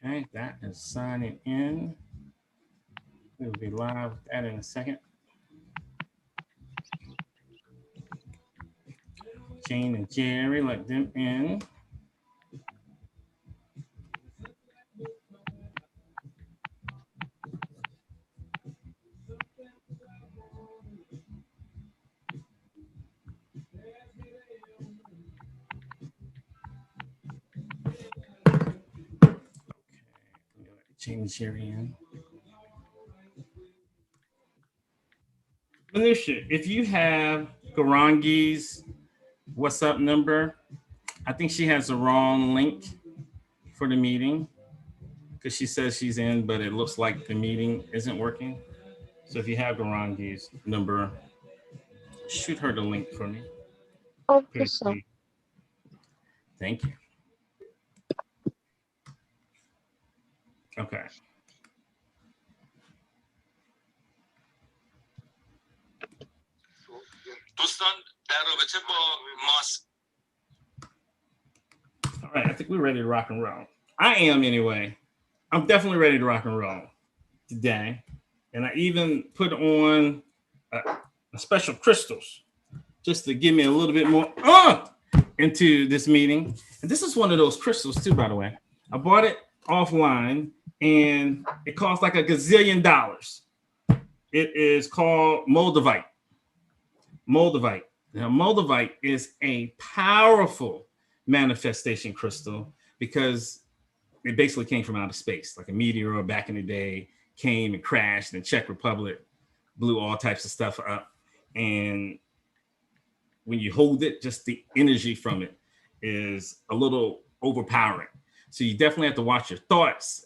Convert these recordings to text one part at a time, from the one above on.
Okay, that is signing in. We'll be live with that in a second. Jane and Jerry, let them in. Jane and Jerry in. Manisha, if you have Garangi's WhatsApp number, I think she has the wrong link for the meeting because she says she's in, but it looks like the meeting isn't working. So if you have Garangi's number, shoot her the link for me. Okay, Pretty sir. please. Thank you. Okay. دوستان در رابطه با ماسک. All right, I think we're ready to rock and roll. I am anyway. I'm definitely ready to rock and roll today. And I even put on a special crystals just to give me a little bit more into this meeting. And this is one of those crystals too, by the way. I bought it offline and it costs like $1 gazillion. It is called Moldavite. Moldavite. Now, Moldavite is a powerful manifestation crystal because it basically came from outer space, like a meteor back in the day came and crashed in the Czech Republic, blew all types of stuff up. And when you hold it, just the energy from it is a little overpowering. So you definitely have to watch your thoughts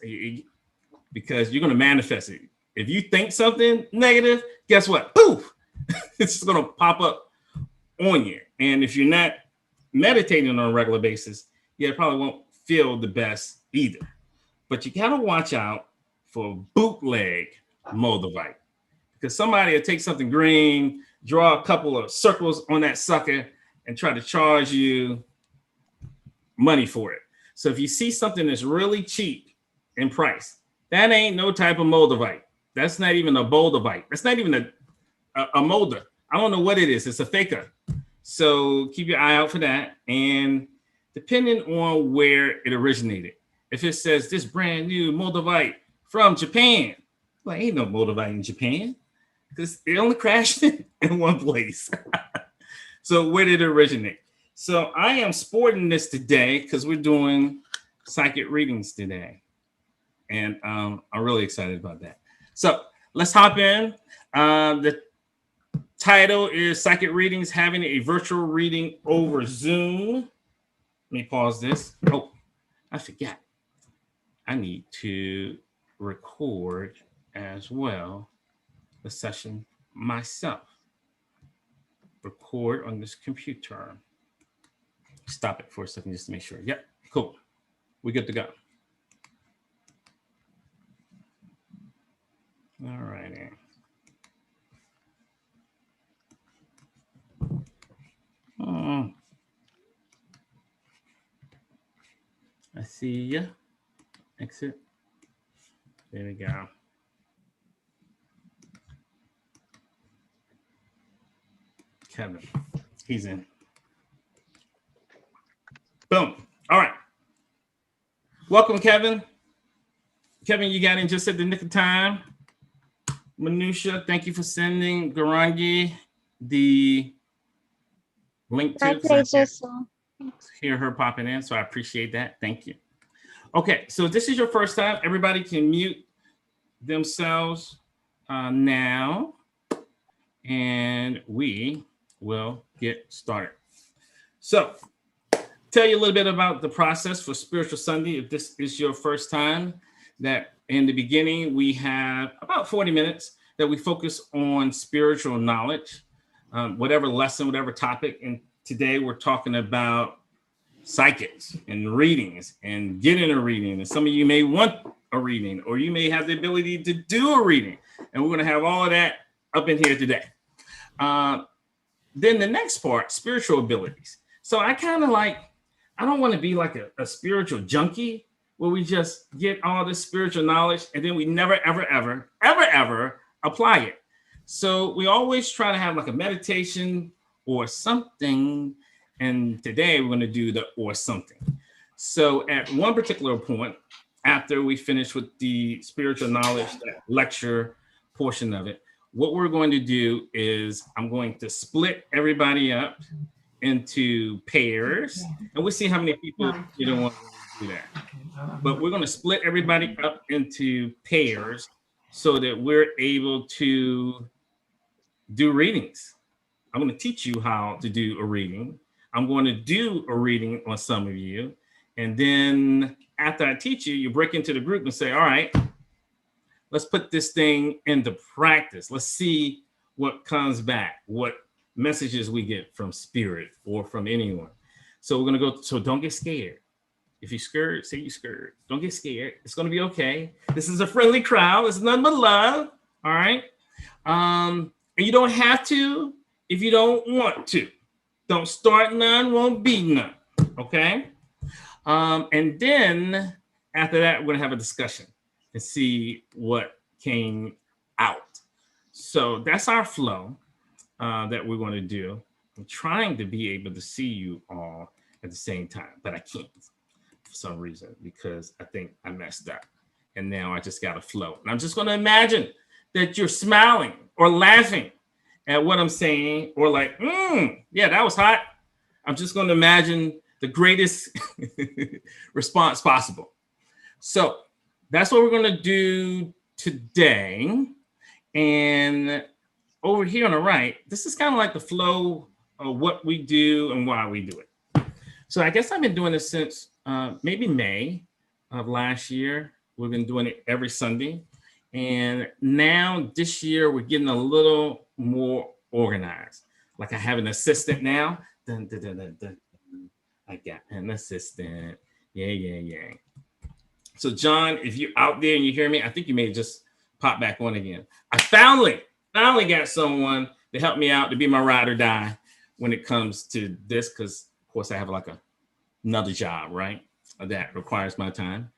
because you're going to manifest it. If you think something negative, guess what? Poof! It's just going to pop up on you. And if you're not meditating on a regular basis, yeah, it probably won't feel the best either. But you got to watch out for bootleg Moldavite because somebody will take something green, draw a couple of circles on that sucker, and try to charge you money for it. So if you see something that's really cheap in price, that ain't no type of Moldavite. That's not even a Moldavite. That's not even a molder. I don't know what it is. It's a faker. So keep your eye out for that. And depending on where it originated, if it says this brand new Moldavite from Japan, well, ain't no Moldavite in Japan because it only crashed in one place. So where did it originate? So I am sporting this today because we're doing psychic readings today. And I'm really excited about that. So let's hop in. The title is Psychic Readings, having a virtual reading over Zoom. Let me pause this. Oh, I forgot. I need to record as well the session myself. Record on this computer. Stop it for a second just to make sure. Yep, cool. We're good to go. All righty. I see you. Exit. There we go. Kevin. He's in. Boom. All right. Welcome, Kevin. Kevin, you got in just at the nick of time. Minutia, thank you for sending Garangi the link to. My pleasure, sir. Hear her popping in, so I appreciate that. Thank you. Okay, so this is your first time. Everybody can mute themselves now, and we will get started. So, tell you a little bit about the process for Spiritual Sunday. If this is your first time, that in the beginning we have about 40 minutes that we focus on spiritual knowledge, whatever lesson, whatever topic. And today we're talking about psychics and readings and getting a reading. And some of you may want a reading, or you may have the ability to do a reading. And we're going to have all of that up in here today. Then the next part, spiritual abilities. So I kind of like, I don't want to be like a spiritual junkie, where we just get all this spiritual knowledge and then we never, ever apply it. So we always try to have like a meditation or something. And today we're going to do the or something. So at one particular point, after we finish with the spiritual knowledge, that lecture portion of it, what we're going to do is I'm going to split everybody up into pairs, and we'll see how many people don't want to do that. But we're going to split everybody up into pairs so that we're able to do readings. I'm going to teach you how to do a reading. I'm going to do a reading on some of you. And then after I teach you, you break into the group and say, all right, let's put this thing into practice. Let's see what comes back, what messages we get from spirit or from anyone. So we're going to go. So don't get scared. If you're scared, say you're scared. Don't get scared. It's going to be okay. This is a friendly crowd. It's nothing but love. All right. And you don't have to if you don't want to. Don't start none, won't be none. Okay. And then after that, we're going to have a discussion and see what came out. So that's our flow that we're going to do. I'm trying to be able to see you all at the same time, but I can't for some reason because I think I messed up. And now I just got to flow. And I'm just going to imagine that you're smiling or laughing at what I'm saying or like, yeah, that was hot. I'm just going to imagine the greatest response possible. So that's what we're going to do today. And over here on the right, this is kind of like the flow of what we do and why we do it. So I guess I've been doing this since maybe May of last year. We've been doing it every Sunday. And now this year, we're getting a little more organized. Like I have an assistant now. Dun, dun, dun, dun, dun. I got an assistant. Yeah. So John, if you're out there and you hear me, I think you may just pop back on again. I finally got someone to help me out to be my ride or die when it comes to this, because of course I have like another job, right? That requires my time.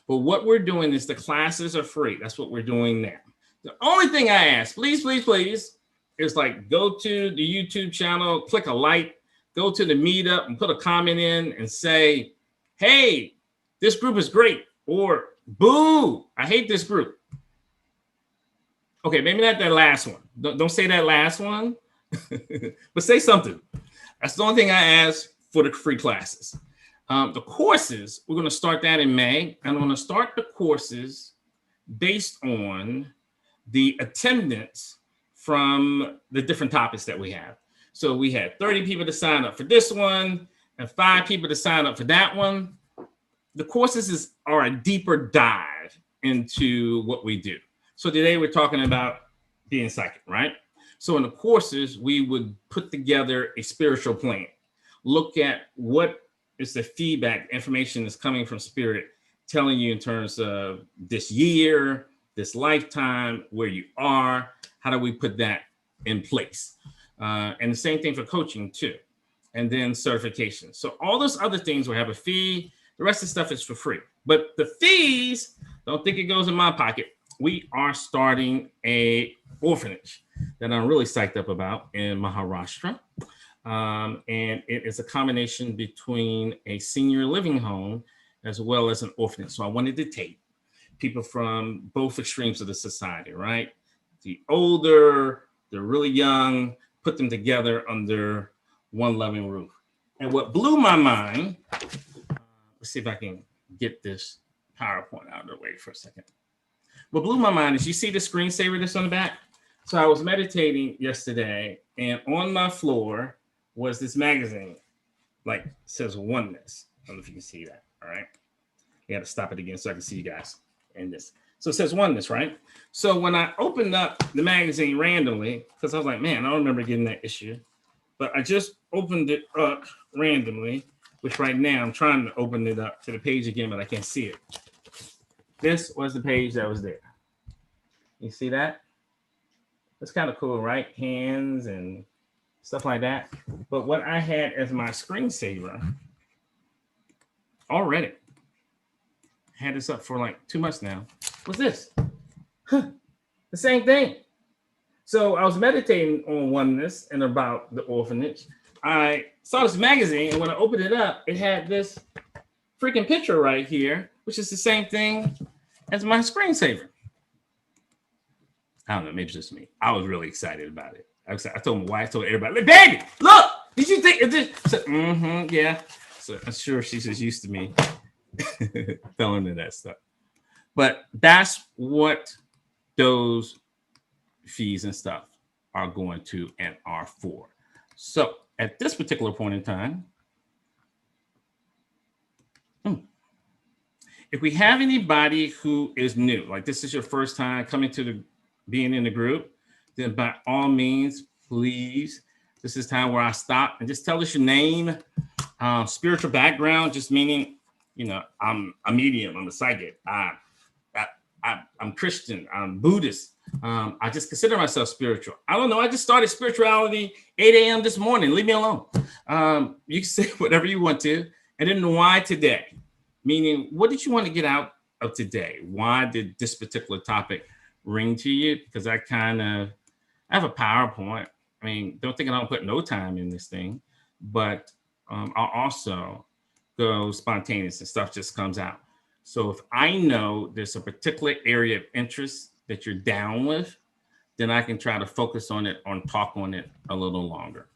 But what we're doing is the classes are free. That's what we're doing now. The only thing I ask, please, is like go to the YouTube channel, click a like, go to the meetup and put a comment in and say, hey, this group is great. Or boo, I hate this group. Okay, maybe not that last one. Don't say that last one, but say something. That's the only thing I ask for the free classes. The courses, we're going to start that in May. And I'm going to start the courses based on the attendance from the different topics that we have. So we had 30 people to sign up for this one and 5 people to sign up for that one. The courses are a deeper dive into what we do. So today we're talking about being psychic, right? So in the courses, we would put together a spiritual plan, look at what is the feedback, information that's coming from spirit, telling you in terms of this year, this lifetime, where you are, how do we put that in place? And the same thing for coaching too. And then certification. So all those other things will have a fee. The rest of the stuff is for free. But the fees, don't think it goes in my pocket. We are starting a orphanage that I'm really psyched up about in Maharashtra. And it is a combination between a senior living home as well as an orphanage. So I wanted to take people from both extremes of the society, right? The older, the really young, put them together under one loving roof. And what blew my mind, let's see if I can get this PowerPoint out of the way for a second. What blew my mind is you see the screensaver that's on the back? So I was meditating yesterday and on my floor was this magazine, like says oneness. I don't know if you can see that, all right? You got to stop it again so I can see you guys in this. So it says oneness, right? So when I opened up the magazine randomly, because I was like, man, I don't remember getting that issue, but I just opened it up randomly, which right now I'm trying to open it up to the page again, but I can't see it. This was the page that was there. You see that? That's kind of cool, right? Hands and stuff like that. But what I had as my screensaver already had this up for like 2 months now. What's this? Huh, the same thing. So I was meditating on oneness and about the orphanage. I saw this magazine, and when I opened it up, it had this freaking picture right here, which is the same thing as my screensaver. I don't know, maybe it's just me. I was really excited about it. I told my wife, told everybody, baby, look, did you think of this? I said, yeah. So I'm sure she's just used to me telling her that stuff. But that's what those fees and stuff are going to and are for. So at this particular point in time, if we have anybody who is new, like this is your first time coming to being in the group, then by all means, please, this is time where I stop and just tell us your name, spiritual background, just meaning, I'm a medium, I'm a psychic, I'm Christian, I'm Buddhist. I just consider myself spiritual. I don't know. I just started spirituality 8 a.m. this morning. Leave me alone. You can say whatever you want to. And then why today? Meaning, what did you want to get out of today? Why did this particular topic ring to you? Because I have a PowerPoint. I mean, don't think I don't put no time in this thing, but I'll also go spontaneous and stuff just comes out. So if I know there's a particular area of interest that you're down with, then I can try to focus on it, talk on it a little longer.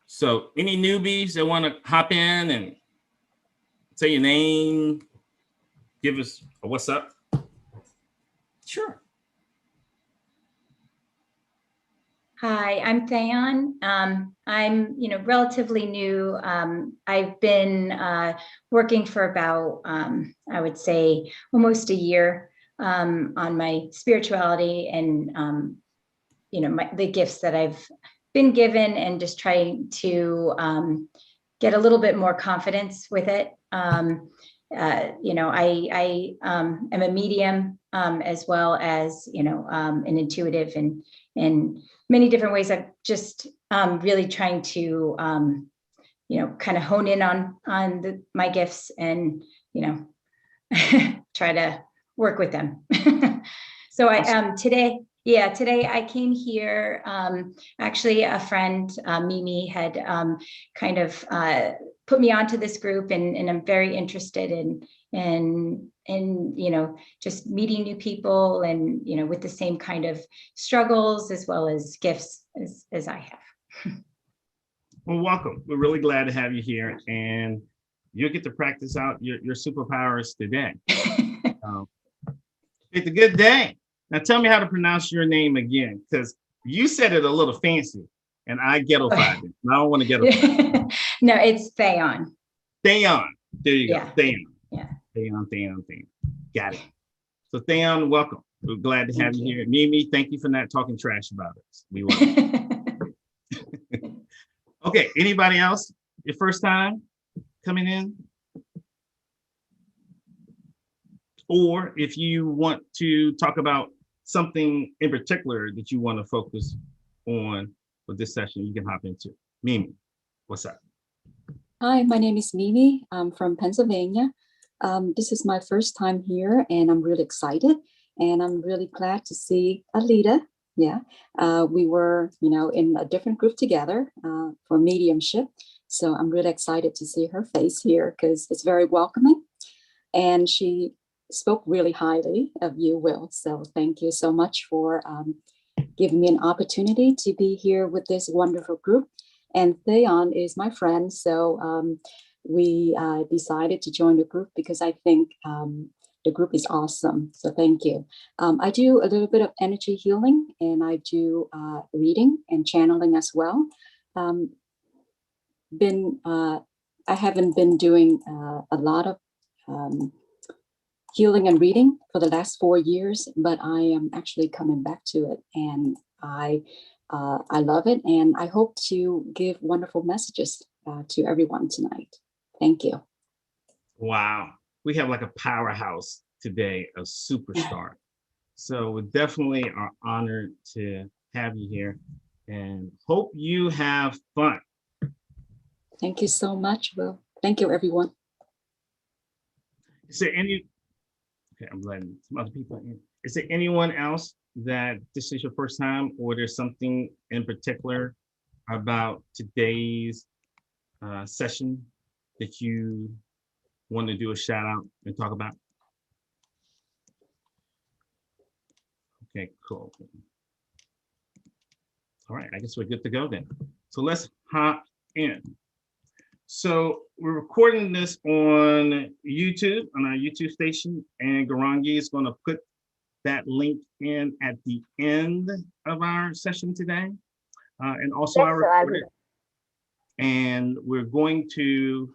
So any newbies that want to hop in and say your name, give us a what's up? Sure. Hi, I'm Thayon. I'm, relatively new. I've been working for about, I would say, almost a year on my spirituality and, the gifts that I've been given, and just trying to get a little bit more confidence with it. I am a medium as well as, an intuitive and many different ways. I'm just really trying to, kind of hone in on my gifts and, try to work with them. So today I came here. Actually, a friend, Mimi, had kind of put me onto this group, and I'm very interested in just meeting new people and, with the same kind of struggles as well as gifts as I have. Well, welcome. We're really glad to have you here, and you'll get to practice out your superpowers today. It's a good day. Now tell me how to pronounce your name again, because you said it a little fancy, and I ghettofied it. I don't want to ghettofied. No, it's Thayon. Thayon. There you go. Yeah. Thayon. Yeah. Thayon. Got it. So Thayon, welcome. We're glad to have you here. Mimi, thank you for not talking trash about us. We love it. Okay, anybody else? Your first time coming in? Or if you want to talk about something in particular that you want to focus on for this session, you can hop into. Mimi, what's up? Hi, my name is Mimi. I'm from Pennsylvania. This is my first time here, and I'm really excited. And I'm really glad to see Alita. Yeah, we were, in a different group together for mediumship. So I'm really excited to see her face here because it's very welcoming. And she spoke really highly of you, Will. So thank you so much for giving me an opportunity to be here with this wonderful group. And Thayon is my friend. So we decided to join the group because I think the group is awesome. So thank you. I do a little bit of energy healing, and I do reading and channeling as well. I haven't been doing a lot of healing and reading for the last 4 years, but I am actually coming back to it, and I love it, and I hope to give wonderful messages to everyone tonight. Thank you. Wow, we have like a powerhouse today, a superstar. So we definitely are honored to have you here, and hope you have fun. Thank you so much, Will. Thank you, everyone. Is there Okay, I'm letting some other people in. Is there anyone else that this is your first time, or there's something in particular about today's session that you want to do a shout out and talk about? Okay, cool. All right, I guess we're good to go then. So let's hop in. So we're recording this on YouTube, on our YouTube station, and Garangi is going to put that link in at the end of our session today. And also I recorded, and we're going to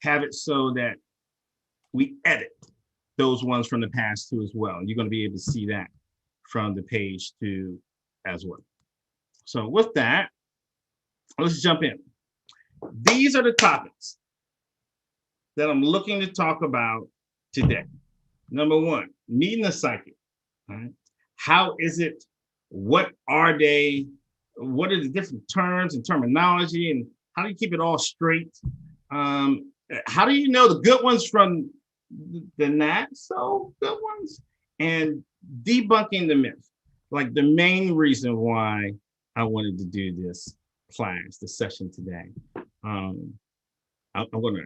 have it so that we edit those ones from the past too as well. You're going to be able to see that from the page too as well. So with that, let's jump in. These are the topics that I'm looking to talk about today. Number one, meeting the psychic. Right? How is it? What are they? What are the different terms and terminology? And how do you keep it all straight? How do you know the good ones from the not so good ones? And debunking the myth. Like the main reason why I wanted to do this class, this session today. I'm going to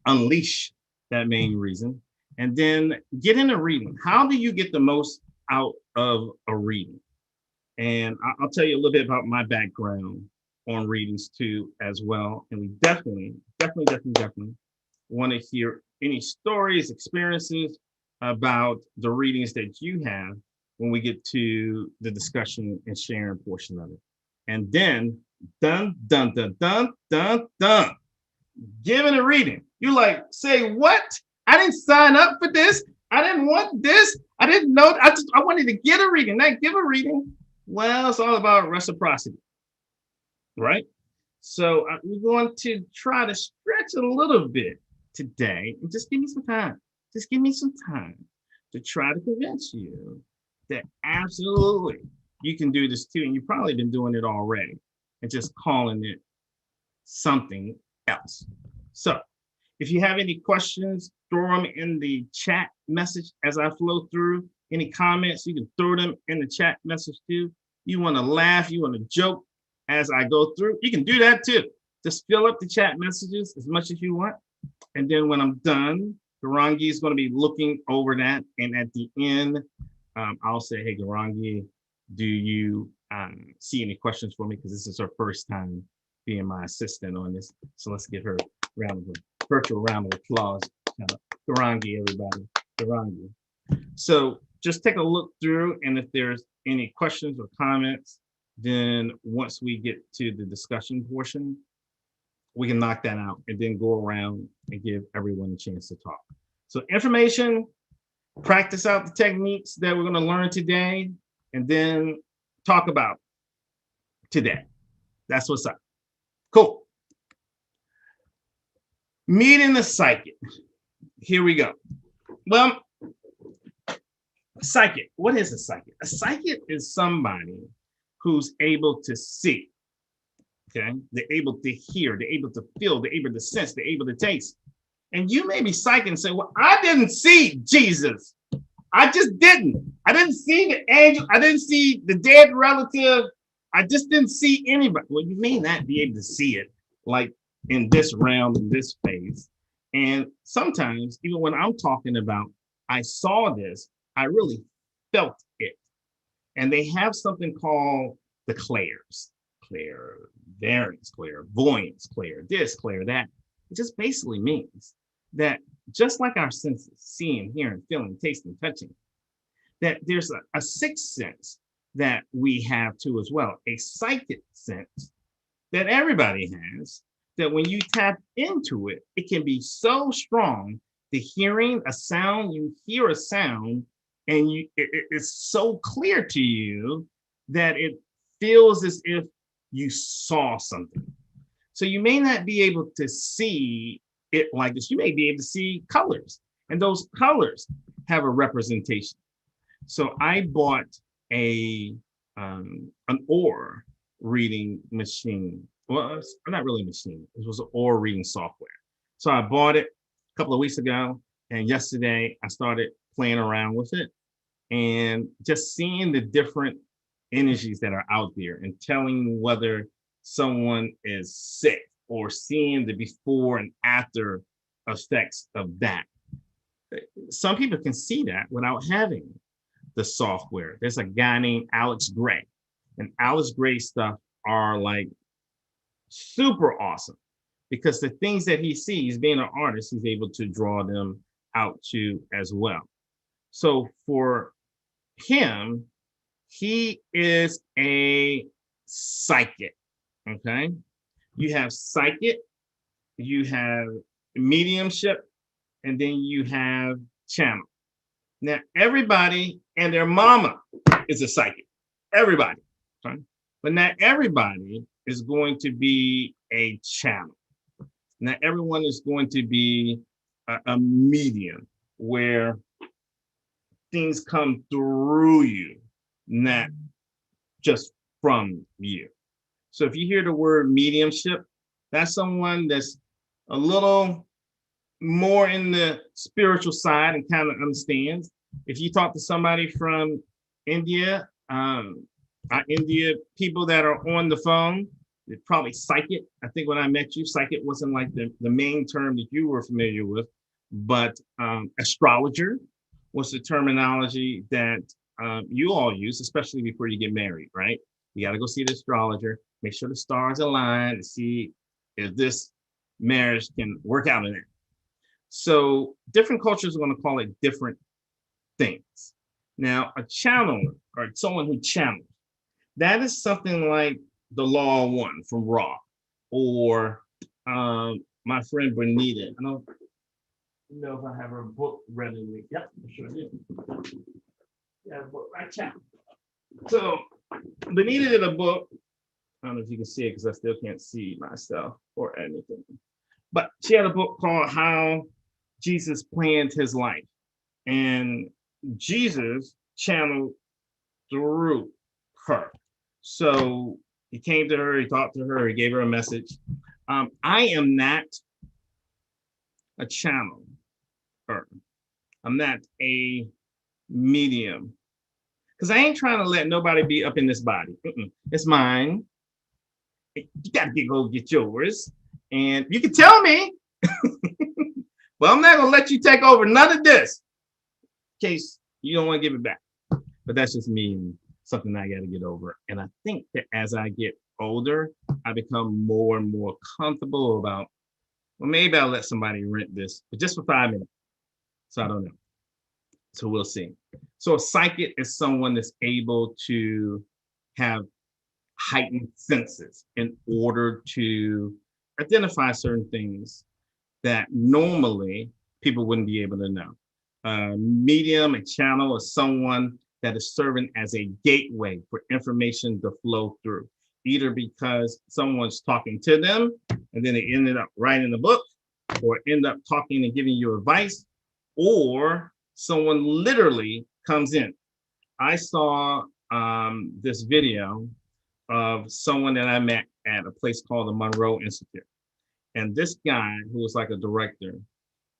unleash that main reason and then get into reading. How do you get the most out of a reading? And I'll tell you a little bit about my background on readings too as well. And we definitely want to hear any stories, experiences about the readings that you have when we get to the discussion and sharing portion of it. And then dun, dun, dun, dun, dun, dun. Giving a reading. You like, say what? I didn't sign up for this. I didn't want this. I didn't know. I wanted to get a reading, not give a reading. Well, it's all about reciprocity, right? So we're going to try to stretch a little bit today and just give me some time. Just give me some time to try to convince you that absolutely you can do this too. And you've probably been doing it already and just calling it something else. So if you have any questions, throw them in the chat message as I flow through. Any comments, you can throw them in the chat message too. You want to laugh, you want to joke as I go through, you can do that too. Just fill up the chat messages as much as you want. And then when I'm done, Garangi is going to be looking over that. And at the end, I'll say, hey, Garangi, do you see any questions for me? Because this is her first time being my assistant on this. So let's give her a virtual round of applause. Garangi, everybody, Garangi. So just take a look through, and if there's any questions or comments, then once we get to the discussion portion, we can knock that out and then go around and give everyone a chance to talk. So information, practice out the techniques that we're going to learn today, and then talk about today. That's what's up. Cool. Meeting the psychic. Here we go. Well, psychic. What is a psychic? A psychic is somebody who's able to see. Okay, they're able to hear, they're able to feel, they're able to sense, they're able to taste. And you may be psychic and say, well, I didn't see Jesus. I just didn't. I didn't see the angel. I didn't see the dead relative. I just didn't see anybody. Well, you may not be able to see it like in this realm, in this phase. And sometimes, even when I'm talking about, I saw this, I really felt it. And they have something called the clairs. Clairvariance, clairvoyance, clair this, clair that. It just basically means that just like our senses, seeing, hearing, feeling, tasting, touching, that there's a sixth sense that we have too as well, a psychic sense that everybody has, that when you tap into it, it can be so strong, the hearing a sound, you hear a sound, and it's so clear to you that it feels as if you saw something. So you may not be able to see it like this. You may be able to see colors, and those colors have a representation. So I bought an aura reading machine. Well, it's not really a machine. It was an aura reading software. So I bought it a couple of weeks ago, and yesterday I started playing around with it and just seeing the different energies that are out there and telling whether someone is sick or seeing the before and after effects of that. Some people can see that without having the software. There's a guy named Alex Gray, and Alex Gray stuff are like super awesome because the things that he sees, being an artist, he's able to draw them out to as well. So for him, he is a psychic. Okay. You have psychic, you have mediumship, and then you have channel. Now, everybody and their mama is a psychic. Everybody. Okay? But not everybody is going to be a channel. Not everyone is going to be a medium where things come through you, not just from you. So if you hear the word mediumship, that's someone that's a little more in the spiritual side and kind of understands. If you talk to somebody from India, India people that are on the phone, they're probably psychic. I think when I met you, psychic wasn't like the main term that you were familiar with, but astrologer was the terminology that you all use, especially before you get married, right? You got to go see the astrologer, make sure the stars align to see if this marriage can work out in it. So different cultures are going to call it different things. Now, a channeler or someone who channels, that is something like the Law of One from Raw, or my friend Bonita. I don't know if I have her book readily. Yep, I sure did. Yeah, book right channel. So Bonita did a book. I don't know if you can see it because I still can't see myself or anything. But she had a book called How Jesus Planned His Life. And Jesus channeled through her. So he came to her, he talked to her, he gave her a message. I am not a channel. I'm not a medium. Because I ain't trying to let nobody be up in this body. It's mine. You got to go get yours. And you can tell me, but I'm not going to let you take over none of this in case you don't want to give it back. But that's just me and something I got to get over. And I think that as I get older, I become more and more comfortable about, well, maybe I'll let somebody rent this, but just for 5 minutes. So I don't know. So we'll see. So a psychic is someone that's able to have heightened senses in order to identify certain things that normally people wouldn't be able to know. Medium and channel is someone that is serving as a gateway for information to flow through, either because someone's talking to them and then they ended up writing a book, or end up talking and giving you advice, or someone literally comes in. I saw this video of someone that I met at a place called the Monroe Institute. And this guy, who was like a director,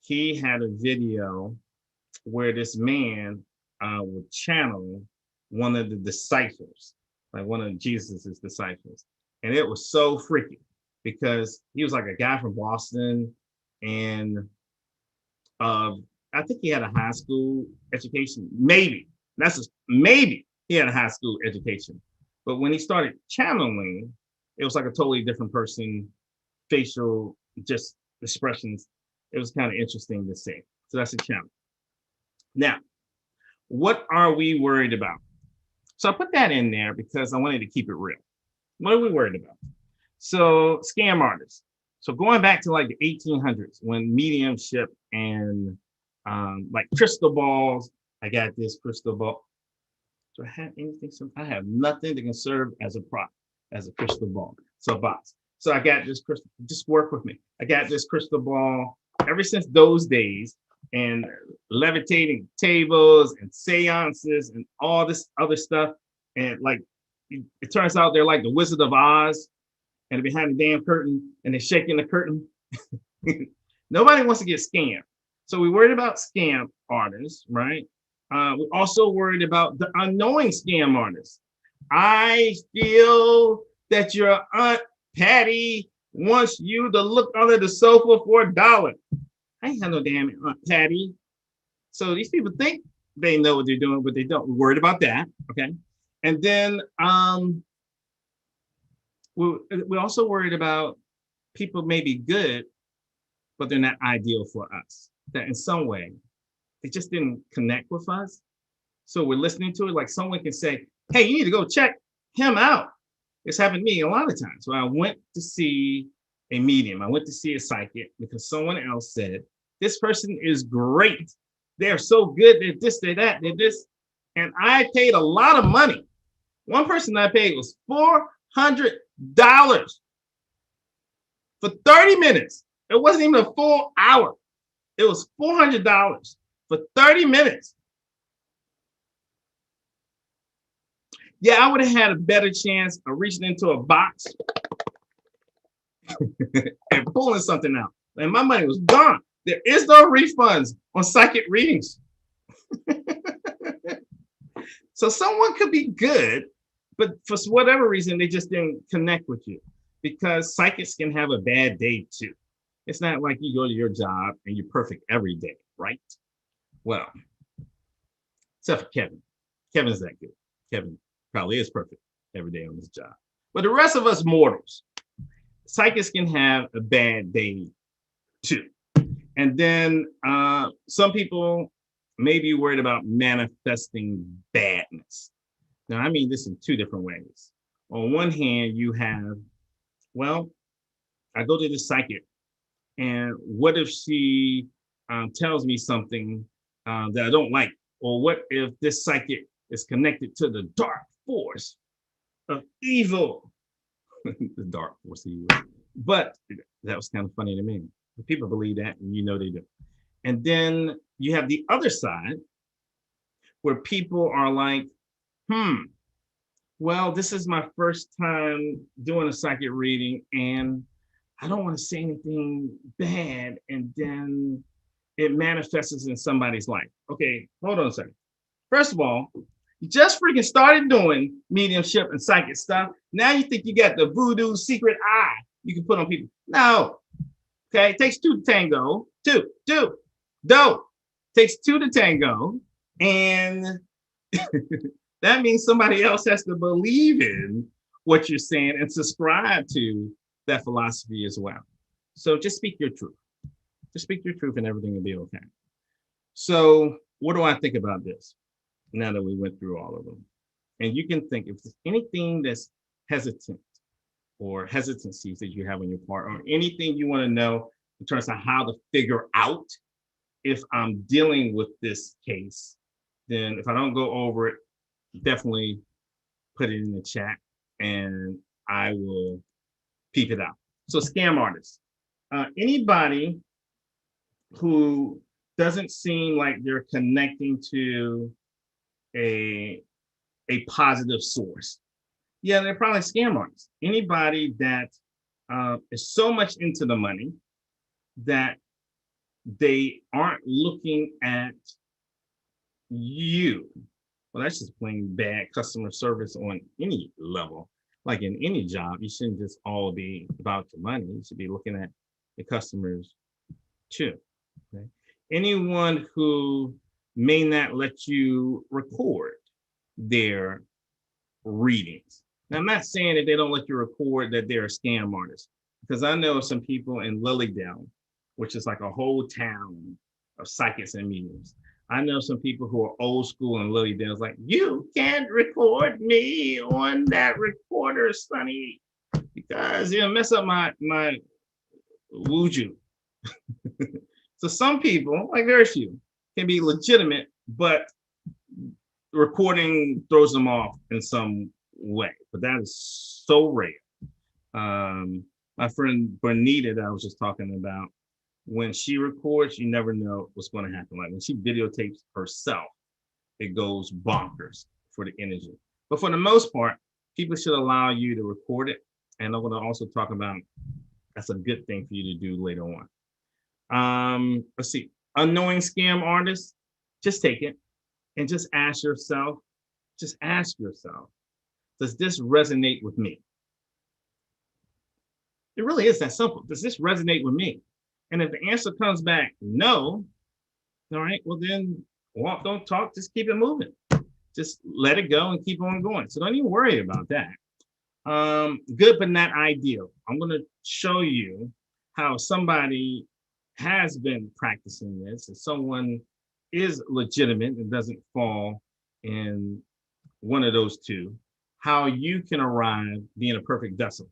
he had a video where this man would channel one of the disciples, like one of Jesus's disciples. And it was so freaky because he was like a guy from Boston, and I think he had a high school education. Maybe he had a high school education. But when he started channeling, it was like a totally different person, facial, just expressions. It was kind of interesting to see. So that's a channel. Now, what are we worried about? So I put that in there because I wanted to keep it real. What are we worried about? So scam artists. So going back to like the 1800s when mediumship and like crystal balls, I got this crystal ball. Do I have anything? I have nothing that can serve as a prop, as a crystal ball. So a box. So I got this crystal, just work with me. I got this crystal ball ever since those days, and levitating tables and seances and all this other stuff. And like, it turns out they're like the Wizard of Oz, and behind the damn curtain, and they're shaking the curtain. Nobody wants to get scammed. So we worried about scam artists, right? We also worried about the unknowing scam artists. I feel that your Aunt Patty wants you to look under the sofa for $1. I ain't have no damn Aunt Patty. So these people think they know what they're doing, but they don't. We're worried about that, okay? And then we're also worried about people may be good, but they're not ideal for us. That in some way, they just didn't connect with us. So we're listening to it like someone can say, hey, you need to go check him out. It's happened to me a lot of times. So I went to see a medium. I went to see a psychic because someone else said, this person is great. They're so good. They're this, they're that, they're this. And I paid a lot of money. One person I paid was $400 for 30 minutes. It wasn't even a full hour. It was $400 for 30 minutes. Yeah, I would have had a better chance of reaching into a box and pulling something out. And my money was gone. There is no refunds on psychic readings. So someone could be good, but for whatever reason, they just didn't connect with you, because psychics can have a bad day too. It's not like you go to your job and you're perfect every day, right? Well, except for Kevin. Kevin's that good. Kevin probably is perfect every day on his job. But the rest of us mortals, psychics can have a bad day too. And then some people may be worried about manifesting badness. Now, I mean this in two different ways. On one hand, you have, well, I go to the psychic, and what if she tells me something that I don't like? Or what if this psychic is connected to the dark force of evil? The dark force of evil. But that was kind of funny to me. People believe that, and you know they do. And then you have the other side where people are like, well, this is my first time doing a psychic reading, and I don't want to say anything bad, and then it manifests in somebody's life. Okay, hold on a second. First of all, you just freaking started doing mediumship and psychic stuff. Now you think you got the voodoo secret eye you can put on people. No. Okay, it takes two to tango. Dope. Takes two to tango. And that means somebody else has to believe in what you're saying and subscribe to that philosophy as well. So just speak your truth. Just speak your truth and everything will be okay. So what do I think about this now that we went through all of them? And you can think if there's anything that's hesitant or hesitancies that you have on your part, or anything you want to know in terms of how to figure out if I'm dealing with this case, then if I don't go over it, definitely put it in the chat and I will peep it out. So scam artists, anybody who doesn't seem like they're connecting to a positive source, yeah, they're probably scam artists. Anybody that is so much into the money that they aren't looking at you. Well, that's just plain bad customer service on any level. Like in any job, you shouldn't just all be about your money. You should be looking at the customers too. Okay? Anyone who may not let you record their readings. Now, I'm not saying that they don't let you record that they're a scam artist, because I know some people in Lilydale, which is like a whole town of psychics and mediums. I know some people who are old school in Lilydale. It's like, you can't record me on that recorder, Sonny, because it'll mess up my wuju. So some people, like very few, can be legitimate, but recording throws them off in some way. But that is so rare. My friend Bernita that I was just talking about, when she records, you never know what's going to happen. Like when she videotapes herself, it goes bonkers for the energy. But for the most part, people should allow you to record it. And I'm going to also talk about that's a good thing for you to do later on. Let's see. unknowing scam artist, just take it and just ask yourself, does this resonate with me? It really is that simple. Does this resonate with me? And if the answer comes back no, all right, well then walk, don't talk, just keep it moving. Just let it go and keep on going. So don't even worry about that. Good, but not ideal. I'm going to show you how somebody has been practicing this, and someone is legitimate and doesn't fall in one of those two, how you can arrive being a perfect decimal.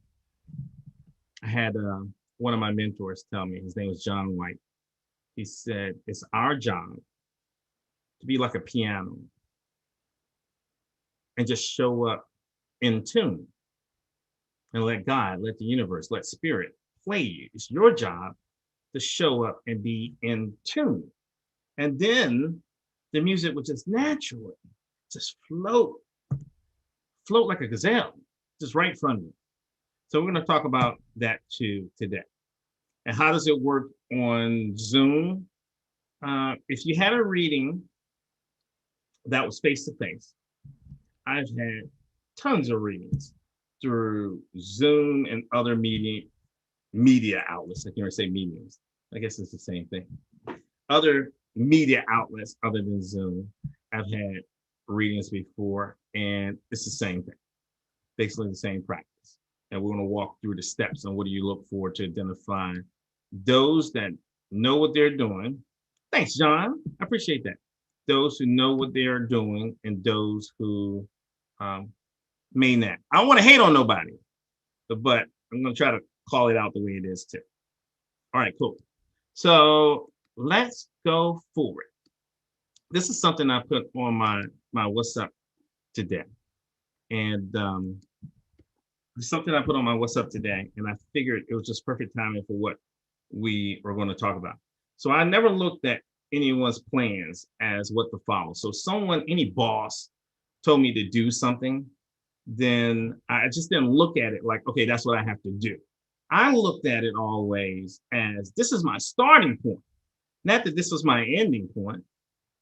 I had one of my mentors tell me, his name was John White. He said, it's our job to be like a piano and just show up in tune and let God, let the universe, let spirit play you. It's your job to show up and be in tune. And then the music would just naturally just float like a gazelle, just right in front of you. So we're going to talk about that too today. And how does it work on Zoom? If you had a reading that was face-to-face, I've had tons of readings through Zoom and other media outlets. I can't even say mediums. I guess it's the same thing. Other media outlets other than Zoom, I've had readings before, and it's the same thing. Basically the same practice. And we're going to walk through the steps on what do you look for to identify those that know what they're doing. Thanks, John. I appreciate that. Those who know what they are doing and those who may not. I don't want to hate on nobody, but I'm going to try to call it out the way it is too. All right, cool. So let's go forward. This is something I put on my What's Up today. And something I put on my What's Up today, and I figured it was just perfect timing for what we are going to talk about. So I never looked at anyone's plans as what to follow. So any boss told me to do something, then I just didn't look at it like, okay, that's what I have to do. I looked at it always as this is my starting point, not that this was my ending point.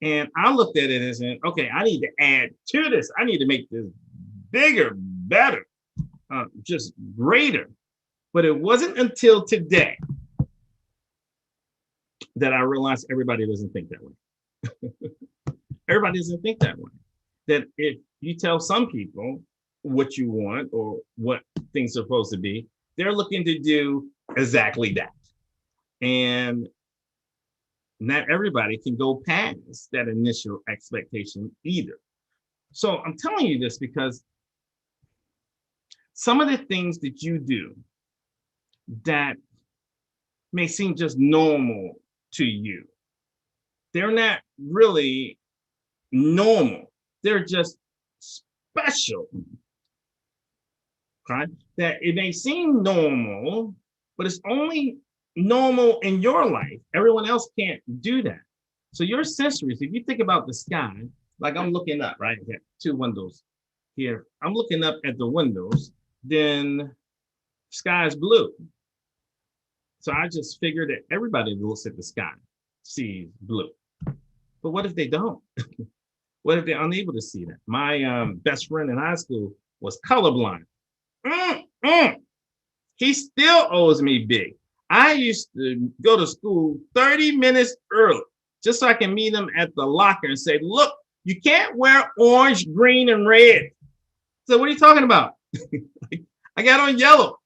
And I looked at it as in, okay, I need to add to this. I need to make this bigger, better, just greater. But it wasn't until today that I realized everybody doesn't think that way. Everybody doesn't think that way. That if you tell some people what you want or what things are supposed to be, they're looking to do exactly that. And not everybody can go past that initial expectation either. So I'm telling you this because some of the things that you do that may seem just normal to you, they're not really normal. They're just special. Okay? That it may seem normal, but it's only normal in your life. Everyone else can't do that. So your sensories, if you think about the sky, like I'm looking up, right? I got two windows here. I'm looking up at the windows, then sky is blue. So I just figured that everybody looks at the sky, sees blue. But what if they don't? What if they're unable to see that? My best friend in high school was colorblind. He still owes me big. I used to go to school 30 minutes early just so I can meet him at the locker and say, look, you can't wear orange, green, and red. So what are you talking about? I got on yellow.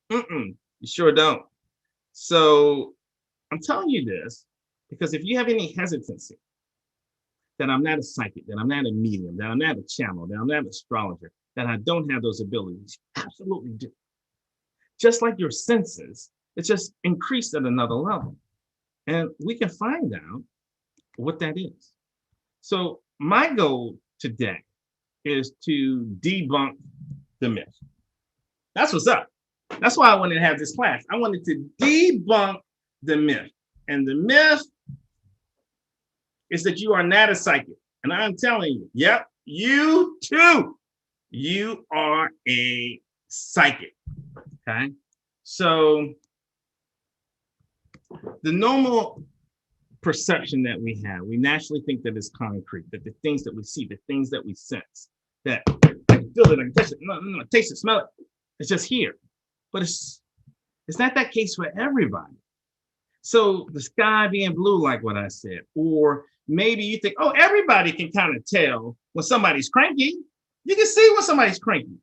You sure don't. So I'm telling you this because if you have any hesitancy that I'm not a psychic, that I'm not a medium, that I'm not a channel, that I'm not an astrologer, that I don't have those abilities, absolutely do. Just like your senses, it's just increased at another level. And we can find out what that is. So my goal today is to debunk the myth. That's what's up. That's why I wanted to have this class. I wanted to debunk the myth. And the myth is that you are not a psychic. And I'm telling you, yep, you too. You are a psychic. Okay. So the normal perception that we have. We naturally think that it's concrete, that the things that we see, the things that we sense, that I can feel it, I can touch it, no, taste it, smell it. It's just here. But it's not that case for everybody. So the sky being blue, like what I said, or maybe you think, oh, everybody can kind of tell when somebody's cranky. You can see when somebody's cranky.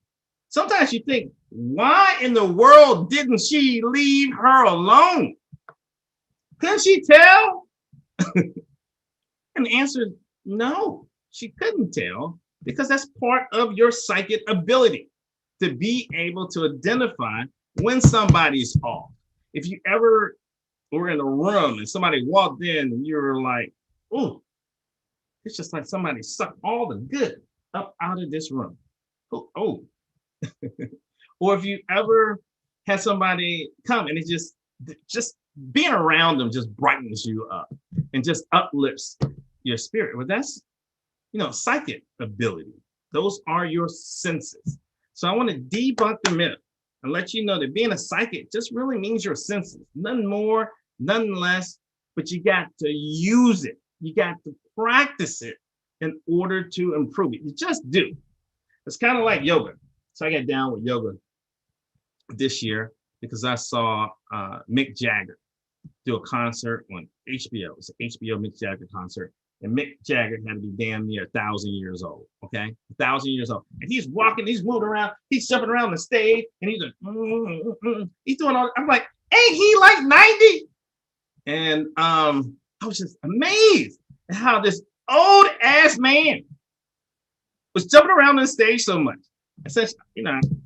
Sometimes you think, why in the world didn't she leave her alone? Couldn't she tell? And the answer is no, she couldn't tell, because that's part of your psychic ability to be able to identify when somebody's off. If you ever were in a room and somebody walked in and you were like, oh, it's just like somebody sucked all the good up out of this room. Oh. Or if you ever had somebody come and it just being around them just brightens you up and just uplifts your spirit. Well, that's, psychic ability. Those are your senses. So I want to debunk the myth and let you know that being a psychic just really means your senses. Nothing more, nothing less, but you got to use it. You got to practice it in order to improve it. You just do. It's kind of like yoga. So I got down with yoga this year because I saw Mick Jagger do a concert on HBO. It's an HBO Mick Jagger concert. And Mick Jagger had to be damn near 1,000 years old, okay? 1,000 years old. And he's walking, he's moving around, he's jumping around the stage, and he's like, he's doing all, I'm like, ain't he like 90? And I was just amazed at how this old ass man was jumping around on stage so much. I said,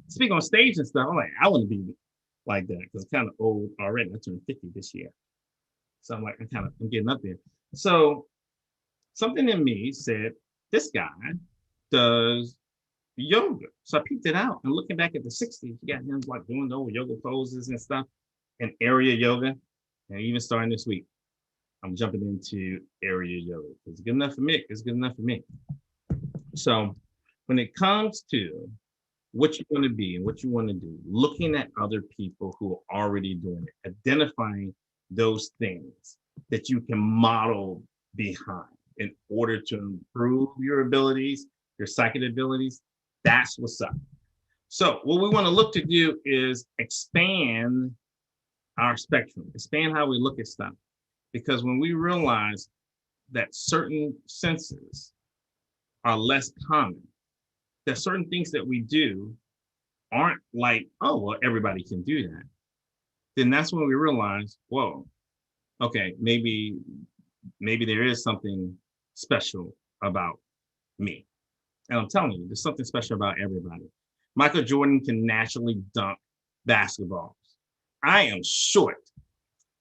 speak on stage and stuff. I'm like, I wouldn't be like that because I'm kind of old already. I turned 50 this year. So I'm like, I'm getting up there. So something in me said, this guy does yoga. So I peeped it out, and looking back at the 60s, you got him like doing those yoga poses and stuff and area yoga. And even starting this week, I'm jumping into area yoga. It's good enough for me. It's good enough for me. So when it comes to what you want to be and what you want to do, looking at other people who are already doing it, identifying those things that you can model behind in order to improve your abilities, your psychic abilities, that's what's up. So what we want to look to do is expand our spectrum, expand how we look at stuff. Because when we realize that certain senses are less common, that certain things that we do aren't like, oh, well, everybody can do that, then that's when we realize, whoa, okay, maybe there is something special about me. And I'm telling you, there's something special about everybody. Michael Jordan can naturally dunk basketballs. I am short.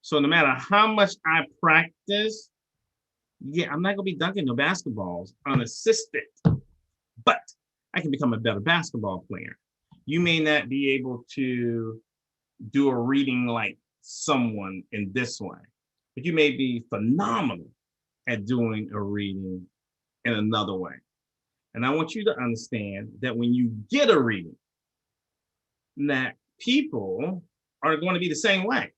So no matter how much I practice, I'm not gonna be dunking no basketballs unassisted, but I can become a better basketball player. You may not be able to do a reading like someone in this way, but you may be phenomenal at doing a reading in another way. And I want you to understand that when you get a reading, that people are going to be the same way.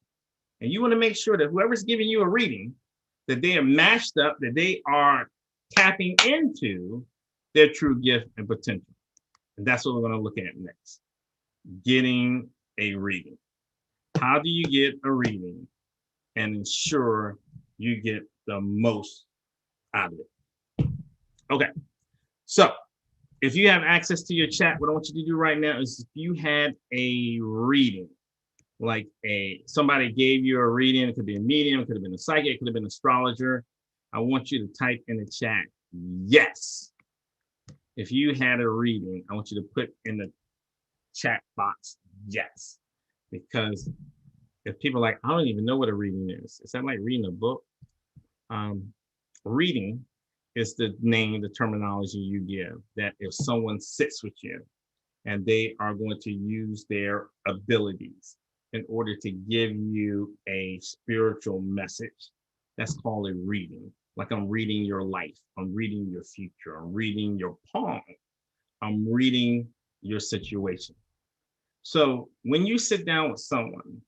And you want to make sure that whoever's giving you a reading, that they are matched up, that they are tapping into their true gift and potential. And that's what we're going to look at next. Getting a reading. How do you get a reading and ensure you get the most out of it? Okay. So if you have access to your chat, what I want you to do right now is if you had a reading, like somebody gave you a reading, it could be a medium, it could have been a psychic, it could have been an astrologer. I want you to type in the chat, yes. If you had a reading, I want you to put in the chat box, yes. Because if people are like, I don't even know what a reading is. Is that like reading a book? Reading is the name, the terminology you give, that if someone sits with you and they are going to use their abilities in order to give you a spiritual message, that's called a reading. Like I'm reading your life, I'm reading your future, I'm reading your palm, I'm reading your situation. So when you sit down with someone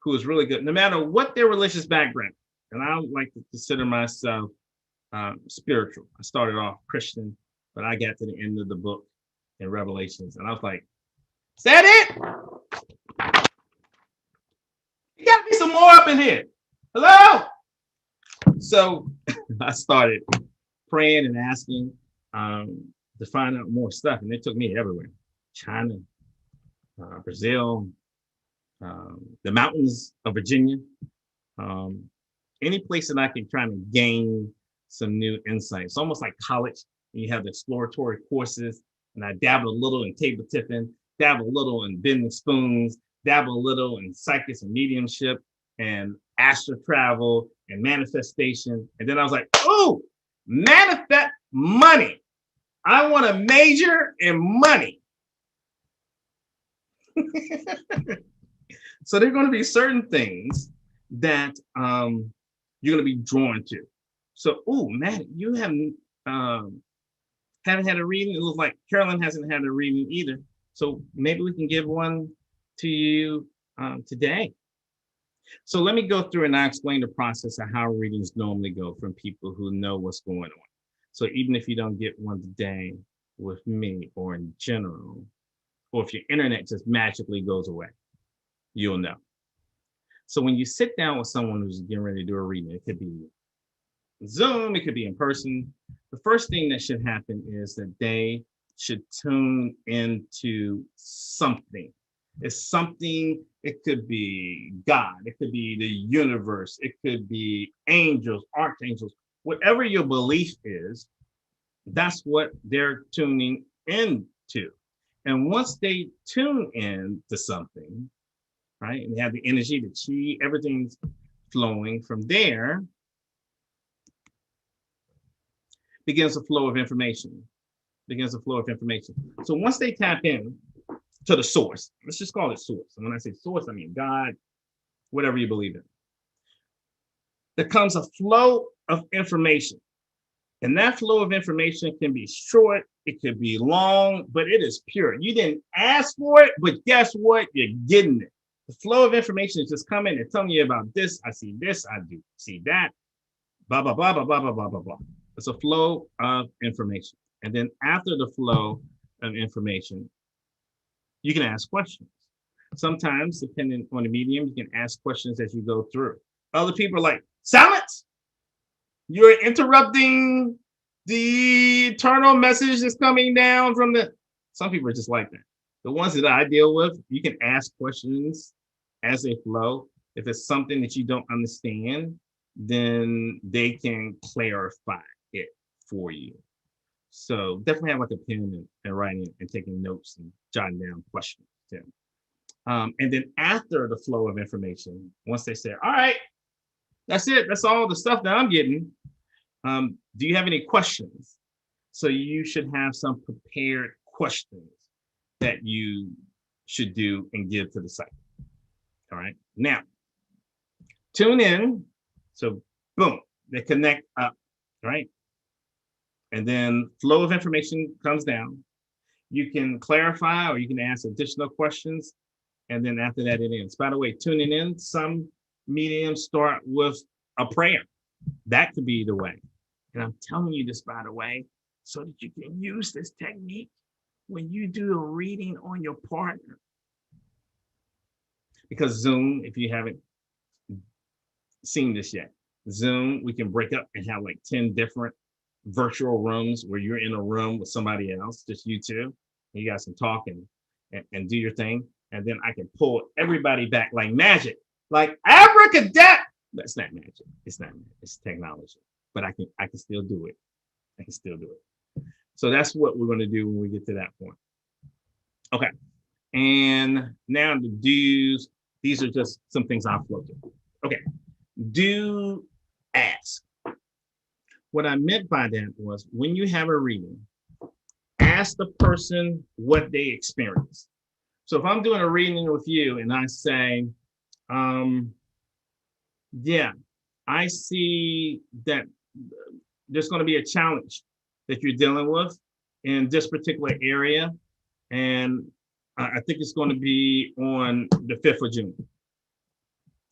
who is really good, no matter what their religious background, and I like to consider myself spiritual. I started off Christian, but I got to the end of the book in Revelations, and I was like, "Is that it? You got to be some more up in here. Hello?" So I started praying and asking to find out more stuff, and it took me everywhere: China, Brazil, the mountains of Virginia, any place that I can try to gain some new insights. Almost like college, you have the exploratory courses, and I dabble a little in table tipping, dabble a little in bending spoons, dabble a little in psychics and mediumship and astral travel and manifestation. And then I was like, oh, manifest money. I want to major in money. So there are going to be certain things that you're going to be drawn to. So, oh, Matt, you haven't had a reading. It looks like Carolyn hasn't had a reading either. So maybe we can give one to you today. So let me go through and I'll explain the process of how readings normally go from people who know what's going on. So even if you don't get one today with me or in general, or if your internet just magically goes away, you'll know. So when you sit down with someone who's getting ready to do a reading, it could be Zoom, it could be in person. The first thing that should happen is that they should tune into something. It's something, it could be God, it could be the universe, it could be angels, archangels, whatever your belief is, that's what they're tuning into. And once they tune in to something, right, and they have the energy, the chi, everything's flowing from there, begins a flow of information, So once they tap in to the source, let's just call it source. And when I say source, I mean God, whatever you believe in. There comes a flow of information. And that flow of information can be short, it could be long, but it is pure. You didn't ask for it, but guess what? You're getting it. The flow of information is just coming and telling you about this. I see this, I do see that, blah, blah, blah, blah, blah, blah, blah, blah, blah. It's a flow of information. And then after the flow of information, you can ask questions. Sometimes, depending on the medium, you can ask questions as you go through. Other people are like, silence! You're interrupting the eternal message that's coming down from the... Some people are just like that. The ones that I deal with, you can ask questions as they flow. If it's something that you don't understand, then they can clarify it for you. So definitely have like a pen and writing and taking notes and jotting down questions too. And then after the flow of information, once they say, all right, that's it, that's all the stuff that I'm getting, do you have any questions? So you should have some prepared questions that you should do and give to the site. All right, now tune in. So boom, they connect up, right? And then flow of information comes down. You can clarify or you can ask additional questions. And then after that, it ends. By the way, tuning in, some mediums start with a prayer. That could be the way. And I'm telling you this, by the way, so that you can use this technique when you do a reading on your partner. Because Zoom, if you haven't seen this yet, Zoom, we can break up and have like 10 different virtual rooms where you're in a room with somebody else, just you two. You guys can talk and do your thing. And then I can pull everybody back like magic, like abracadabra. That's not magic. It's not magic. It's technology. But I can still do it. So that's what we're going to do when we get to that point. Okay. And now the do's, these are just some things I'll flow through. Okay. Do ask. What I meant by that was when you have a reading, ask the person what they experienced. So if I'm doing a reading with you and I say, yeah, I see that there's going to be a challenge that you're dealing with in this particular area. And I think it's going to be on the 5th of June.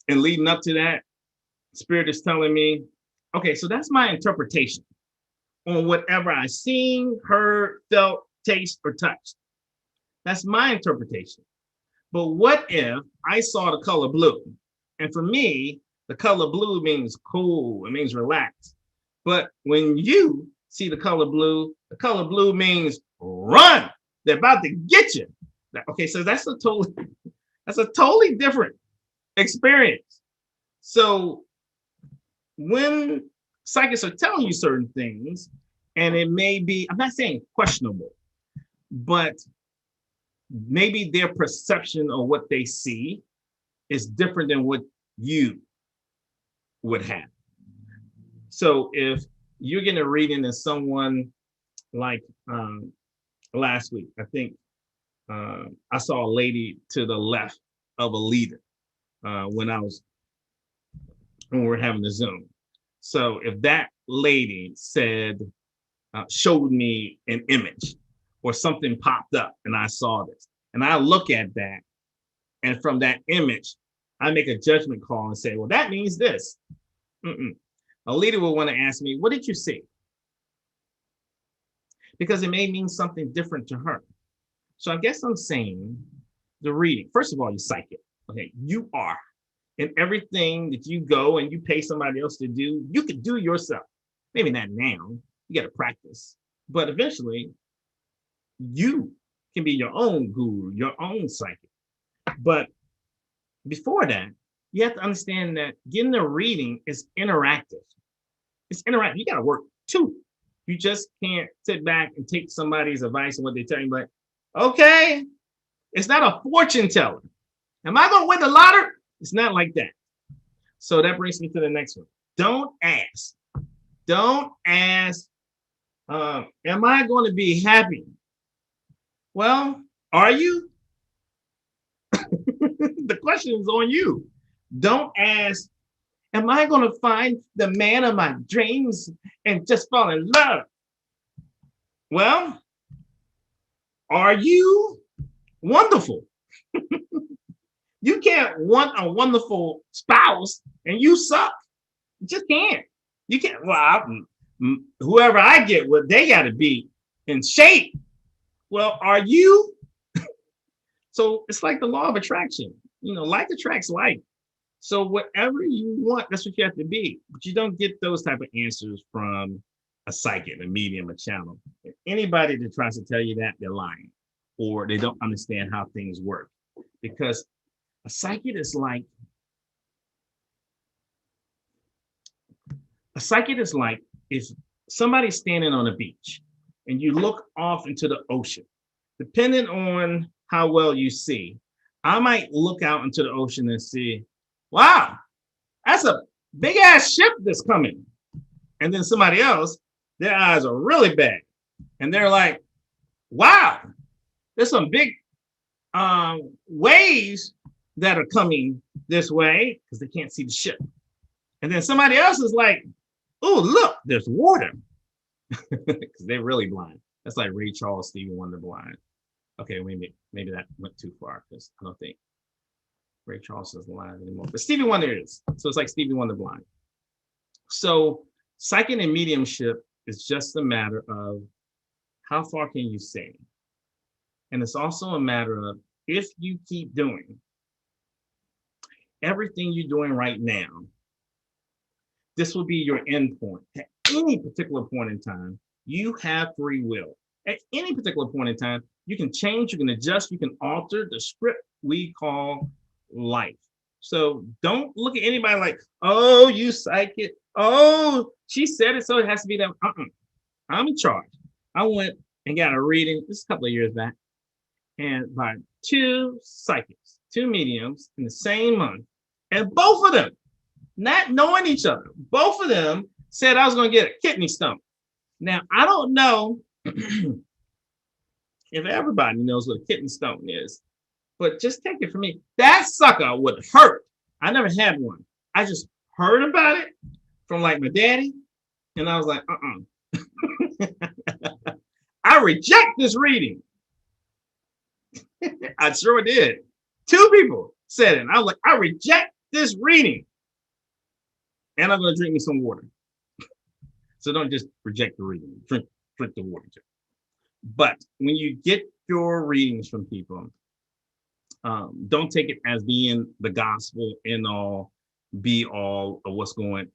And leading up to that, Spirit is telling me, okay, so that's my interpretation on whatever I seen, heard, felt, taste, or touched. That's my interpretation. But what if I saw the color blue? And for me, the color blue means cool, it means relaxed. But when you see the color blue means run. They're about to get you. Okay, so that's a totally different experience. So when psychics are telling you certain things, and it may be, I'm not saying questionable, but maybe their perception of what they see is different than what you would have. So if you're getting a reading as someone like last week, I think I saw a lady to the left of a leader when we were having the Zoom. So if that lady said, showed me an image or something popped up and I saw this, and I look at that, and from that image, I make a judgment call and say, well, that means this. A leader will want to ask me, what did you see? Because it may mean something different to her. So I guess I'm saying the reading, first of all, you're psychic. Okay, you are. And everything that you go and you pay somebody else to do, you could do yourself. Maybe not now, you got to practice. But eventually, you can be your own guru, your own psychic. But before that, you have to understand that getting a reading is interactive. It's interactive. You got to work too. You just can't sit back and take somebody's advice and what they tell you, but okay, it's not a fortune teller. Am I going to win the lottery? It's not like that. So that brings me to the next one. Don't ask. Don't ask, am I going to be happy? Well, are you? The question is on you. Don't ask, am I going to find the man of my dreams and just fall in love? Well, are you wonderful? You can't want a wonderful spouse and you suck. You just can't. You can't. Well, whoever I get with, they got to be in shape. Well, are you? So it's like the law of attraction. You know, like attracts like. So whatever you want, that's what you have to be. But you don't get those type of answers from a psychic, a medium, a channel. Anybody that tries to tell you that, they're lying, or they don't understand how things work. Because a psychic is like if somebody's standing on a beach and you look off into the ocean, depending on how well you see, I might look out into the ocean and see, wow, that's a big ass ship that's coming. And then somebody else, their eyes are really bad. And they're like, wow, there's some big waves that are coming this way because they can't see the ship. And then somebody else is like, oh, look, there's water. Because they're really blind. That's like Ray Charles, Stevie Wonder blind. Okay, maybe that went too far because I don't think Ray Charles is blind anymore. But Stevie Wonder is. So it's like Stevie Wonder blind. So psychic and mediumship is just a matter of how far can you see? And it's also a matter of if you keep doing everything you're doing right now, this will be your end point. At any particular point in time, you have free will. At any particular point in time, you can change, you can adjust, you can alter the script we call life. So don't look at anybody like, oh, you psychic. Oh, she said it, so it has to be that. I'm in charge. I went and got a reading, this is a couple of years back, and by two psychics, two mediums in the same month, and both of them, not knowing each other, both of them said I was going to get a kidney stone. Now, I don't know if everybody knows what a kidney stone is, but just take it from me. That sucker would hurt. I never had one. I just heard about it from like my daddy, and I was like, I reject this reading. I sure did. Two people said it. And I was like, I reject this reading. And I'm going to drink me some water. So don't just reject the reading. Drink the water too. But when you get your readings from people, don't take it as being the gospel in all, be all of what's going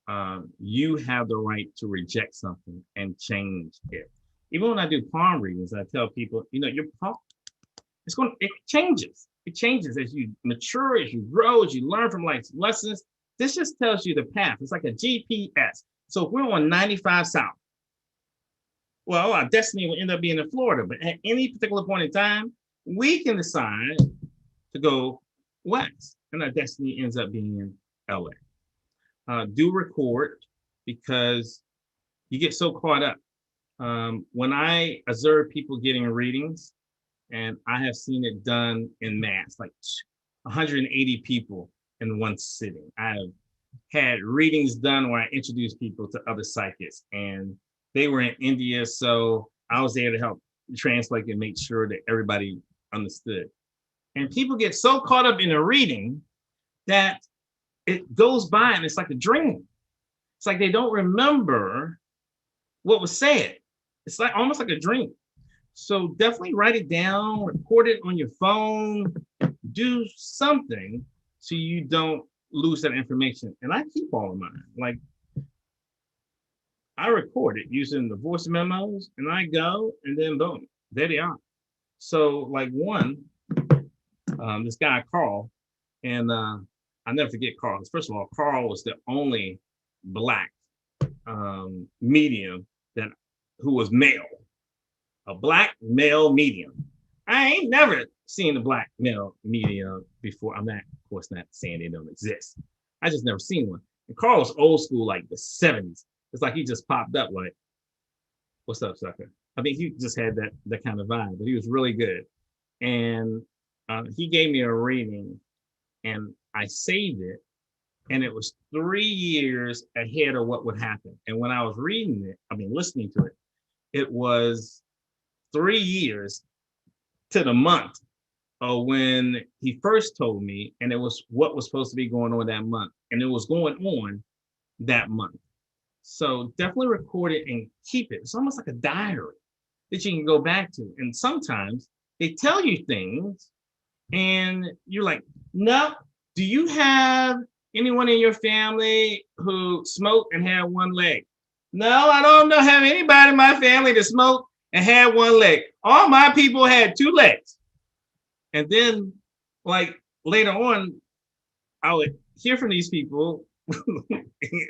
on. You have the right to reject something and change it. Even when I do palm readings, I tell people, your palm, it changes. It changes as you mature, as you grow, as you learn from life's lessons. This just tells you the path. It's like a GPS. So if we're on 95 South, well, our destiny will end up being in Florida, but at any particular point in time, we can decide to go west, and our destiny ends up being in LA. Do record, because you get so caught up. When I observe people getting readings, and I have seen it done in mass, like 180 people in one sitting. I have had readings done where I introduced people to other psychics, and they were in India, so I was there to help translate and make sure that everybody understood. And people get so caught up in a reading that it goes by and it's like a dream. It's like they don't remember what was said. It's like almost like a dream. So definitely write it down, record it on your phone, do something so you don't lose that information. And I keep all of mine. Like, I record it using the voice memos, and I go, and then boom, there they are. So like this guy Carl, and I never forget Carl. First of all, Carl was the only Black medium who was male, a Black male medium. I ain't never seen a Black male medium before. I'm not, of course, not saying they don't exist. I just never seen one. And Carl was old school, like the 70s. It's like he just popped up like, "What's up, sucker?" I mean, he just had that kind of vibe, but he was really good. And he gave me a reading, and I saved it, and it was 3 years ahead of what would happen. And when I was listening to it, it was 3 years to the month of when he first told me, and it was what was supposed to be going on that month, and it was going on that month. So definitely record it and keep it. It's almost like a diary that you can go back to. And sometimes they tell you things and you're like, "No, do you have anyone in your family who smoked and had one leg?" "No, I don't have anybody in my family that smoked and had one leg. All my people had 2 legs." And then, like, later on, I would hear from these people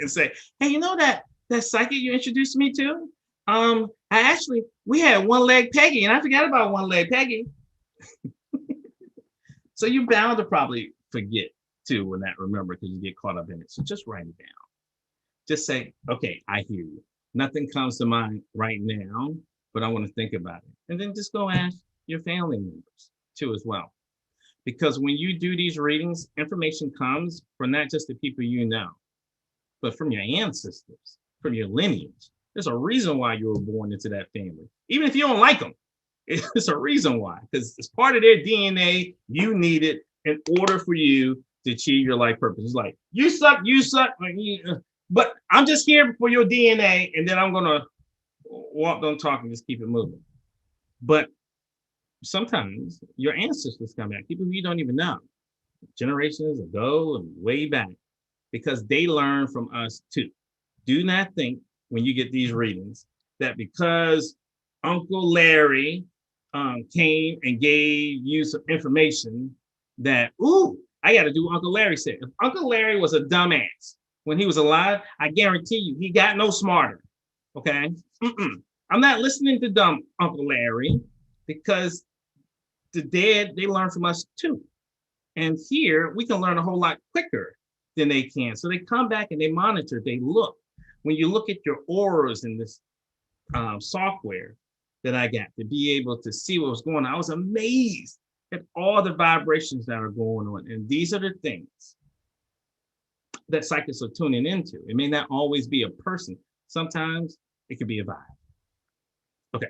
and say, "Hey, you know that psychic you introduced me to? We had one leg Peggy, and I forgot about one leg Peggy." So you're bound to probably forget too, and not remember, because you get caught up in it. So just write it down. Just say, "Okay, I hear you. Nothing comes to mind right now, but I want to think about it." And then just go ask your family members too as well. Because when you do these readings, information comes from not just the people you know, but from your ancestors, from your lineage. There's a reason why you were born into that family. Even if you don't like them, it's a reason why, because it's part of their DNA. You need it in order for you to achieve your life purpose. It's like, you suck, but I'm just here for your DNA, and then I'm going to walk, don't talk, and just keep it moving. But sometimes your ancestors come back, people who you don't even know, generations ago and way back, because they learn from us too. Do not think when you get these readings that because Uncle Larry came and gave you some information that, "Ooh, I got to do what Uncle Larry said." If Uncle Larry was a dumbass when he was alive, I guarantee you he got no smarter. Okay? I'm not listening to dumb Uncle Larry, because the dead, they learn from us too. And here we can learn a whole lot quicker than they can. So they come back and they monitor, they look. When you look at your auras in this software that I got to be able to see what was going on, I was amazed at all the vibrations that are going on. And these are the things that psychics are tuning into. It may not always be a person. Sometimes it could be a vibe. Okay.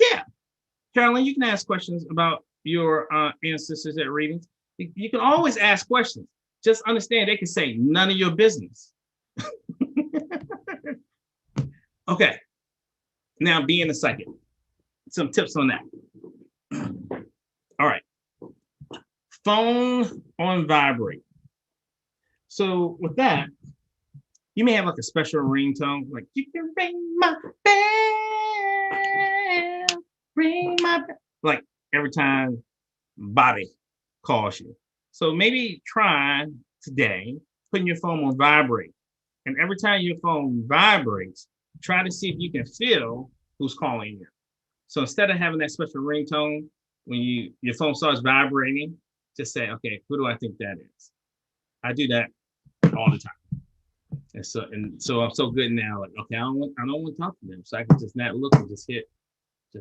Yeah. Carolyn, you can ask questions about your ancestors at readings. You can always ask questions. just understand they can say none of your business. Okay. Now, being a psychic, some tips on that. All right. Phone on vibrate. So with that, you may have like a special ringtone, like you can ring my bell, ring my bell, like every time Bobby calls you. So maybe try today putting your phone on vibrate. And every time your phone vibrates, try to see if you can feel who's calling you. So instead of having that special ringtone, when your phone starts vibrating, just say, okay, who do I think that is? I do that all the time. And so I'm so good now, like, okay, I don't want to talk to them. So I can just not look and just hit a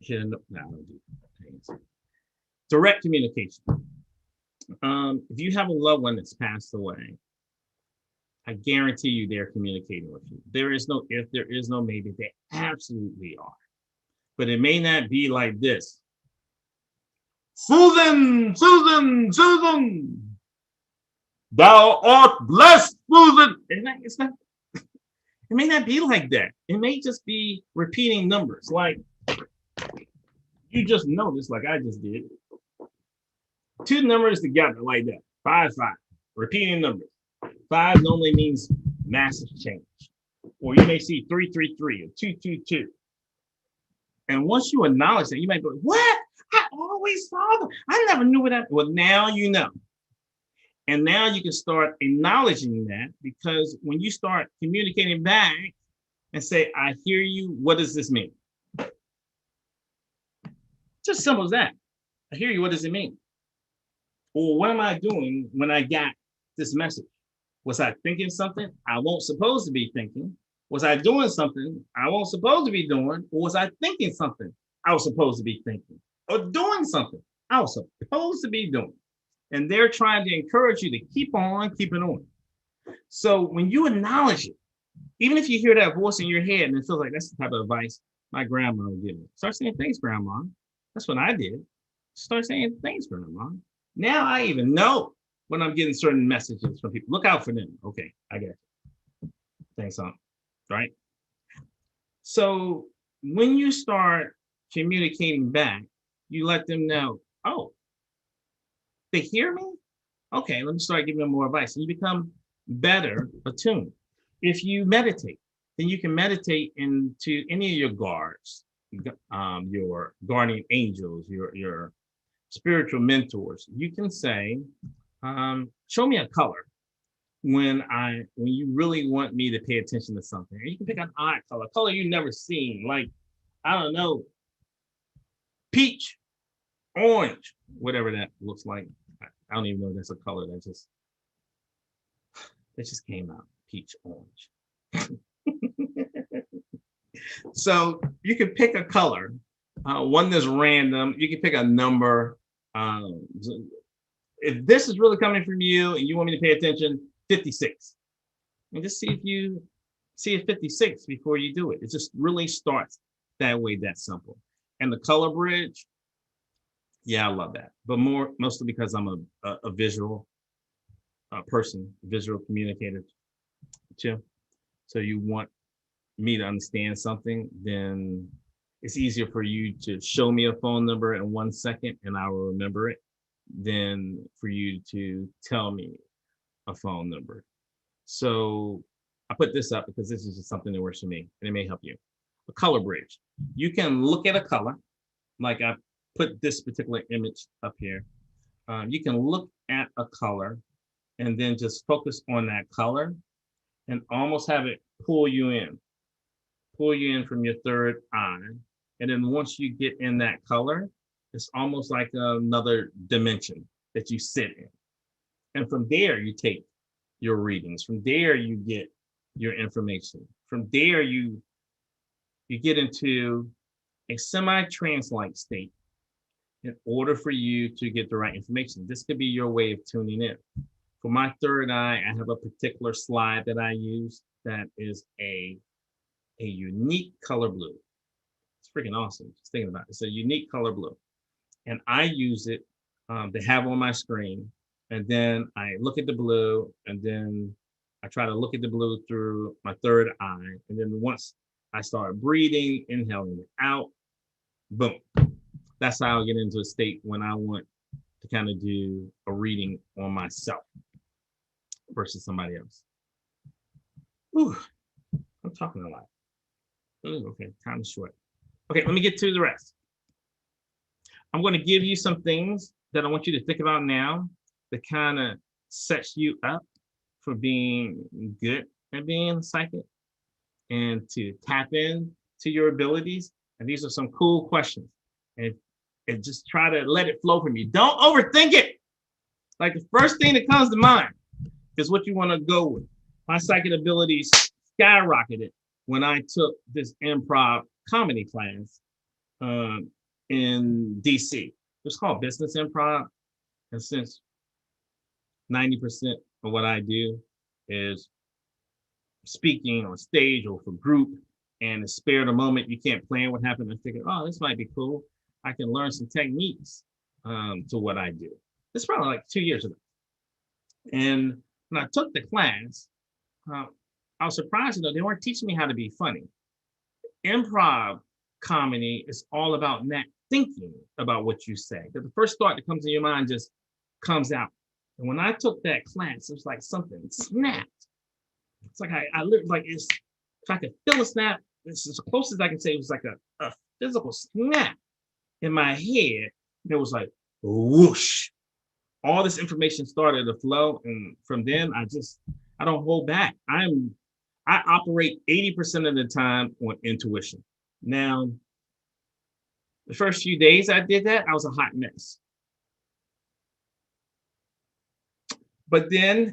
no, I don't do that. Direct communication. If you have a loved one that's passed away, I guarantee you they're communicating with you. There is no if, there is no maybe, they absolutely are. But it may not be like this. Susan, Susan, Susan, thou art blessed, Susan. It's not, it may not be like that. It may just be repeating numbers. Like you just noticed, like I just did. Two numbers together like that. 5, 5. Repeating numbers. 5 normally means massive change. Or you may see 3, 3, 3 or 2, 2, 2. And once you acknowledge that, you might go, what? I always saw them. I never knew what that. Well, now you know. And now you can start acknowledging that, because when you start communicating back and say, I hear you, what does this mean? Just simple as that. I hear you, what does it mean? Or what am I doing when I got this message? Was I thinking something I won't supposed to be thinking? Was I doing something I won't supposed to be doing? Or was I thinking something I was supposed to be thinking? Or doing something I was supposed to be doing? And they're trying to encourage you to keep on keeping on. So when you acknowledge it, even if you hear that voice in your head and it feels like that's the type of advice my grandma would give me. Start saying, thanks, Grandma. That's what I did. Start saying, thanks, Grandma. Now I even know when I'm getting certain messages from people. Look out for them. Okay, I get it. Thanks, Aunt. Right? So when you start communicating back, you let them know, oh, they hear me? Okay, let me start giving them more advice. And you become better attuned. If you meditate, then you can meditate into any of your guards, your guardian angels, your spiritual mentors. You can say, show me a color when you really want me to pay attention to something. And you can pick an odd color you've never seen, like, I don't know, peach, orange, whatever that looks like. I don't even know if that's a color that just came out, peach, orange. So you can pick a color, one that's random. You can pick a number. If this is really coming from you and you want me to pay attention, 56. And just see if you see a 56 before you do it. It just really starts that way, that simple. And the color bridge, yeah, I love that. But mostly because I'm a visual person, visual communicator too. So you want me to understand something, then it's easier for you to show me a phone number in 1 second and I will remember it than for you to tell me a phone number. So I put this up because this is just something that works for me and it may help you. A color bridge. You can look at a color, like I put this particular image up here. You can look at a color and then just focus on that color and almost have it pull you in from your third eye. And then once you get in that color, it's almost like another dimension that you sit in. And from there, you take your readings. From there, you get your information. From there, you get into a semi-trance-like state in order for you to get the right information. This could be your way of tuning in. For my third eye, I have a particular slide that I use that is a unique color blue. It's freaking awesome. Just thinking about it. It's a unique color blue. And I use it to have on my screen and then I look at the blue, and then I try to look at the blue through my third eye. And then once I start breathing, inhaling it out, boom. That's how I get into a state when I want to kind of do a reading on myself versus somebody else. Whew, I'm talking a lot. Ooh, okay, time is short. Okay, let me get to the rest. I'm going to give you some things that I want you to think about now that kind of sets you up for being good at being psychic and to tap in to your abilities. And these are some cool questions. And just try to let it flow from you. Don't overthink it. Like the first thing that comes to mind is what you want to go with. My psychic abilities skyrocketed when I took this improv comedy class in DC. It's called business improv. And since 90% of what I do is speaking on stage or for group, and to spare the moment, you can't plan what happened. I figured, oh, this might be cool. I can learn some techniques to what I do. This is probably like 2 years ago. And when I took the class, I was surprised though they weren't teaching me how to be funny. Improv comedy is all about not thinking about what you say. Because the first thought that comes in your mind just comes out. And when I took that class, it was like something snapped. It's like I lived like it's if I could feel a snap, this is the closest I can say it was like a physical snap in my head. And it was like whoosh. All this information started to flow. And from then I don't hold back. I operate 80% of the time on intuition. Now, the first few days I did that, I was a hot mess. But then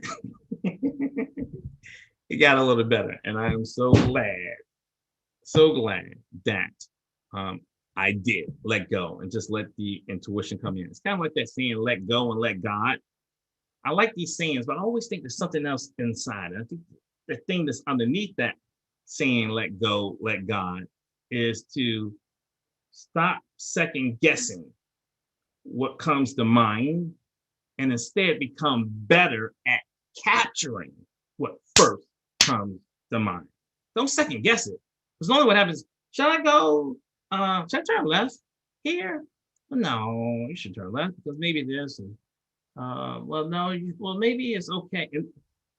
it got a little better. And I am so glad that I did let go and just let the intuition come in. It's kind of like that saying, let go and let God. I like these sayings, but I always think there's something else inside. And I think the thing that's underneath that saying, let go, let God, is to stop second guessing what comes to mind and instead become better at capturing what first comes to mind. Don't second guess it. Because normally what happens, should I go, should I turn left here? No, you should turn left because maybe this. And, well, no, well, maybe it's okay. And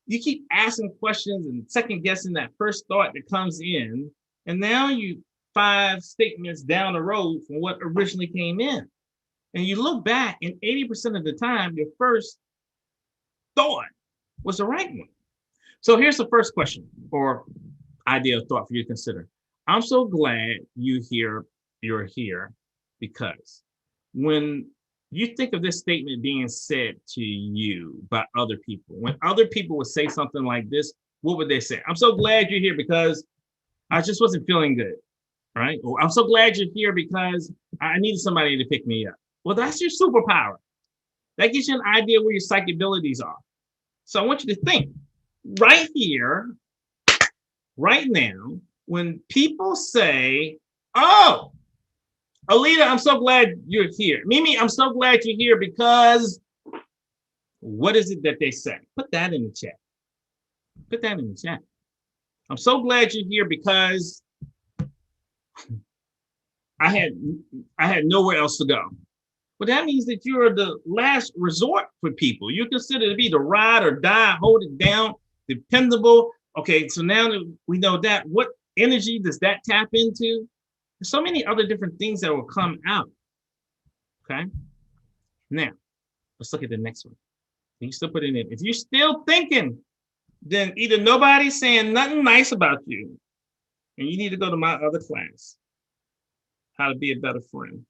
you keep asking questions and second guessing that first thought that comes in. And now you 5 statements down the road from what originally came in. And you look back, and 80% of the time, your first thought was the right one. So here's the first question or idea of thought for you to consider. I'm so glad you're here because when you think of this statement being said to you by other people, when other people would say something like this, what would they say? I'm so glad you're here because I just wasn't feeling good, right? Or I'm so glad you're here because I needed somebody to pick me up. Well, that's your superpower. That gives you an idea where your psychic abilities are. So I want you to think right here, right now, when people say, oh, Alita, I'm so glad you're here. Mimi, I'm so glad you're here because what is it that they say? Put that in the chat. Put that in the chat. I'm so glad you're here because I had nowhere else to go. But that means that you're the last resort for people. You're considered to be the ride or die, hold it down, dependable. Okay, so now that we know that, what energy does that tap into? There's so many other different things that will come out. Okay, now let's look at the next one. You still put it in. If you're still thinking, then either nobody's saying nothing nice about you, and you need to go to my other class, How to Be a Better Friend.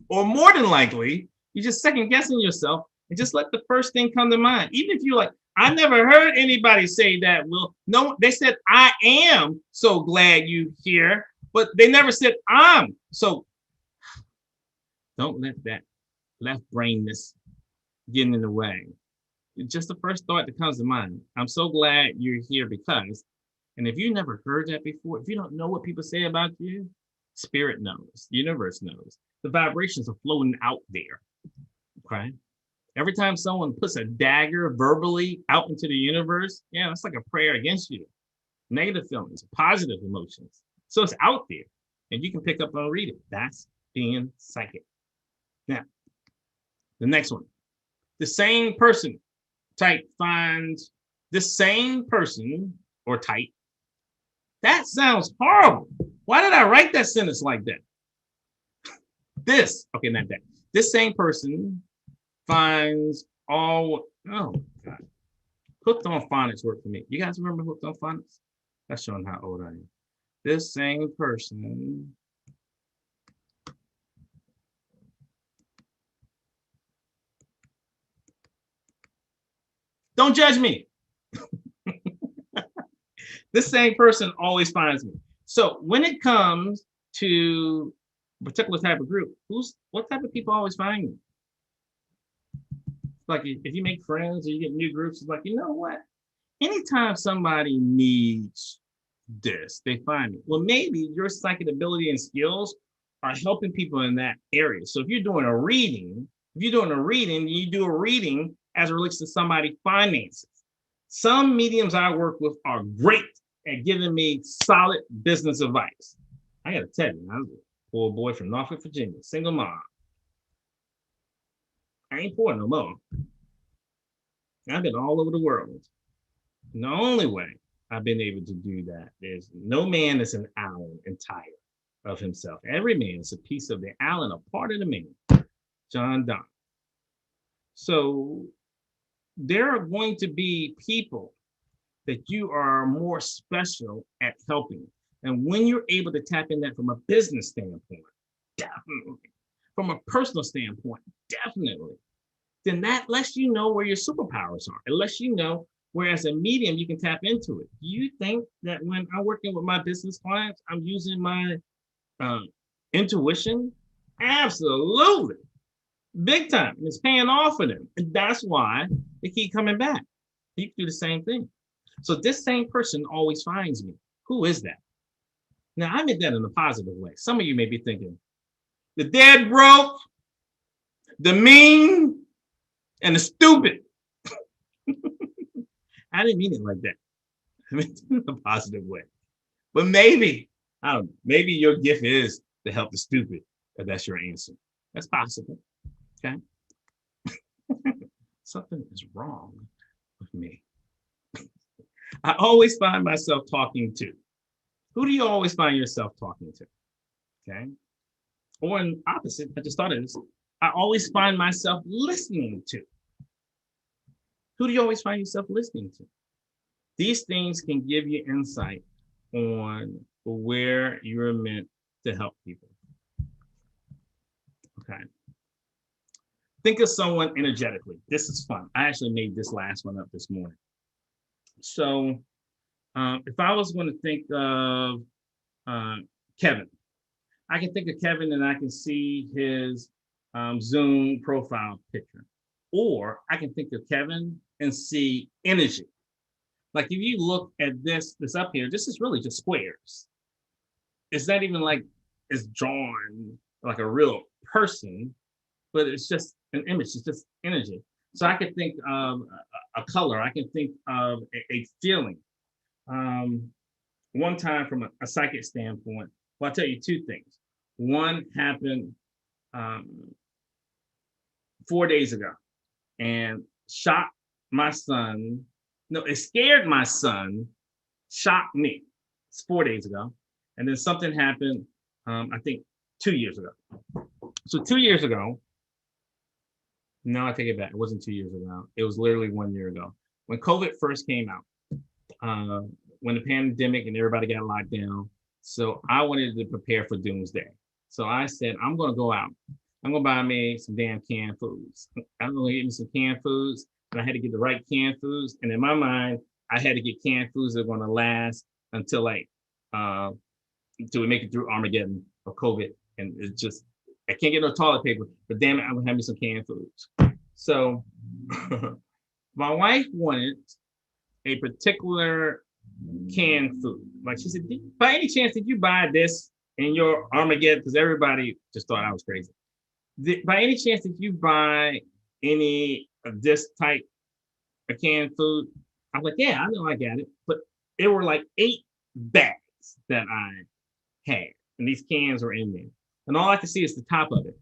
Or more than likely, you're just second guessing yourself and just let the first thing come to mind. Even if you're like, I never heard anybody say that. Well, no, they said, I am so glad you're here, but they never said I'm. So don't let that left brainness get in the way. It's just the first thought that comes to mind. I'm so glad you're here because, and if you never heard that before, if you don't know what people say about you, Spirit knows, the universe knows. The vibrations are flowing out there. Okay. Every time someone puts a dagger verbally out into the universe, yeah, that's like a prayer against you. Negative feelings, positive emotions. So it's out there and you can pick up and read it. That's being psychic. Now, the next one. The same person type finds the same person or type. That sounds horrible. Why did I write that sentence like that? Okay, not that. This same person finds all, oh God. Hooked on phonics worked for me. You guys remember Hooked on Phonics? That's showing how old I am. This same person don't judge me. This same person always finds me. So when it comes to a particular type of group, what type of people always find you? Like if you make friends or you get new groups, it's like, you know what? Anytime somebody needs this, they find me. Well, maybe your psychic ability and skills are helping people in that area. So if you're doing a reading, you do a reading as it relates to somebody's finances. Some mediums I work with are great at giving me solid business advice. I gotta tell you, I was a poor boy from Norfolk, Virginia, single mom. I ain't poor no more. I've been all over the world. And the only way I've been able to do that is no man is an island entire of himself. Every man is a piece of the island, a part of the man. John Donne. So there are going to be people that you are more special at helping. And when you're able to tap in that from a business standpoint, definitely. From a personal standpoint, definitely. Then that lets you know where your superpowers are. It lets you know where as a medium you can tap into it. Do you think that when I'm working with my business clients, I'm using my intuition? Absolutely. Big time. And it's paying off for them. And that's why they keep coming back. You can do the same thing. So this same person always finds me. Who is that? Now, I meant that in a positive way. Some of you may be thinking, the dead broke, the mean, and the stupid. I didn't mean it like that. I meant it in a positive way. But maybe, I don't know, maybe your gift is to help the stupid, if that's your answer. That's possible. Okay. Something is wrong with me. I always find myself talking to. Who do you always find yourself talking to? Okay. Or in opposite, I just started this. I always find myself listening to. Who do you always find yourself listening to? These things can give you insight on where you're meant to help people. Okay. Think of someone energetically. This is fun. I actually made this last one up this morning. So if I was going to think of Kevin, I can think of Kevin and I can see his Zoom profile picture. Or I can think of Kevin and see energy. Like if you look at this up here, this is really just squares. It's not even like it's drawn like a real person, but it's just an image. It's just energy. So I could think of a color. I can think of a feeling. One time from a psychic standpoint, well, I'll tell you two things. One happened 4 days ago and shocked my son. No, it scared my son, shocked me. It's 4 days ago. And then something happened, I think 2 years ago. So 2 years ago, no, I take it back. It wasn't 2 years ago. It was literally 1 year ago. When COVID first came out, when the pandemic and everybody got locked down, so I wanted to prepare for doomsday. So I said, I'm going to go out. I'm going to buy me some damn canned foods. I'm going to get me some canned foods. And I had to get the right canned foods. And in my mind, I had to get canned foods that are going to last until until we make it through Armageddon or COVID. And it's just, I can't get no toilet paper, but damn it, I'm going to have me some canned foods. So my wife wanted a particular canned food. Like she said, by any chance, did you buy this in your Armageddon? Because everybody just thought I was crazy. By any chance, did you buy any of this type of canned food? I'm like, yeah, I know I got it. But there were like 8 bags that I had, and these cans were in there. And all I could see is the top of it.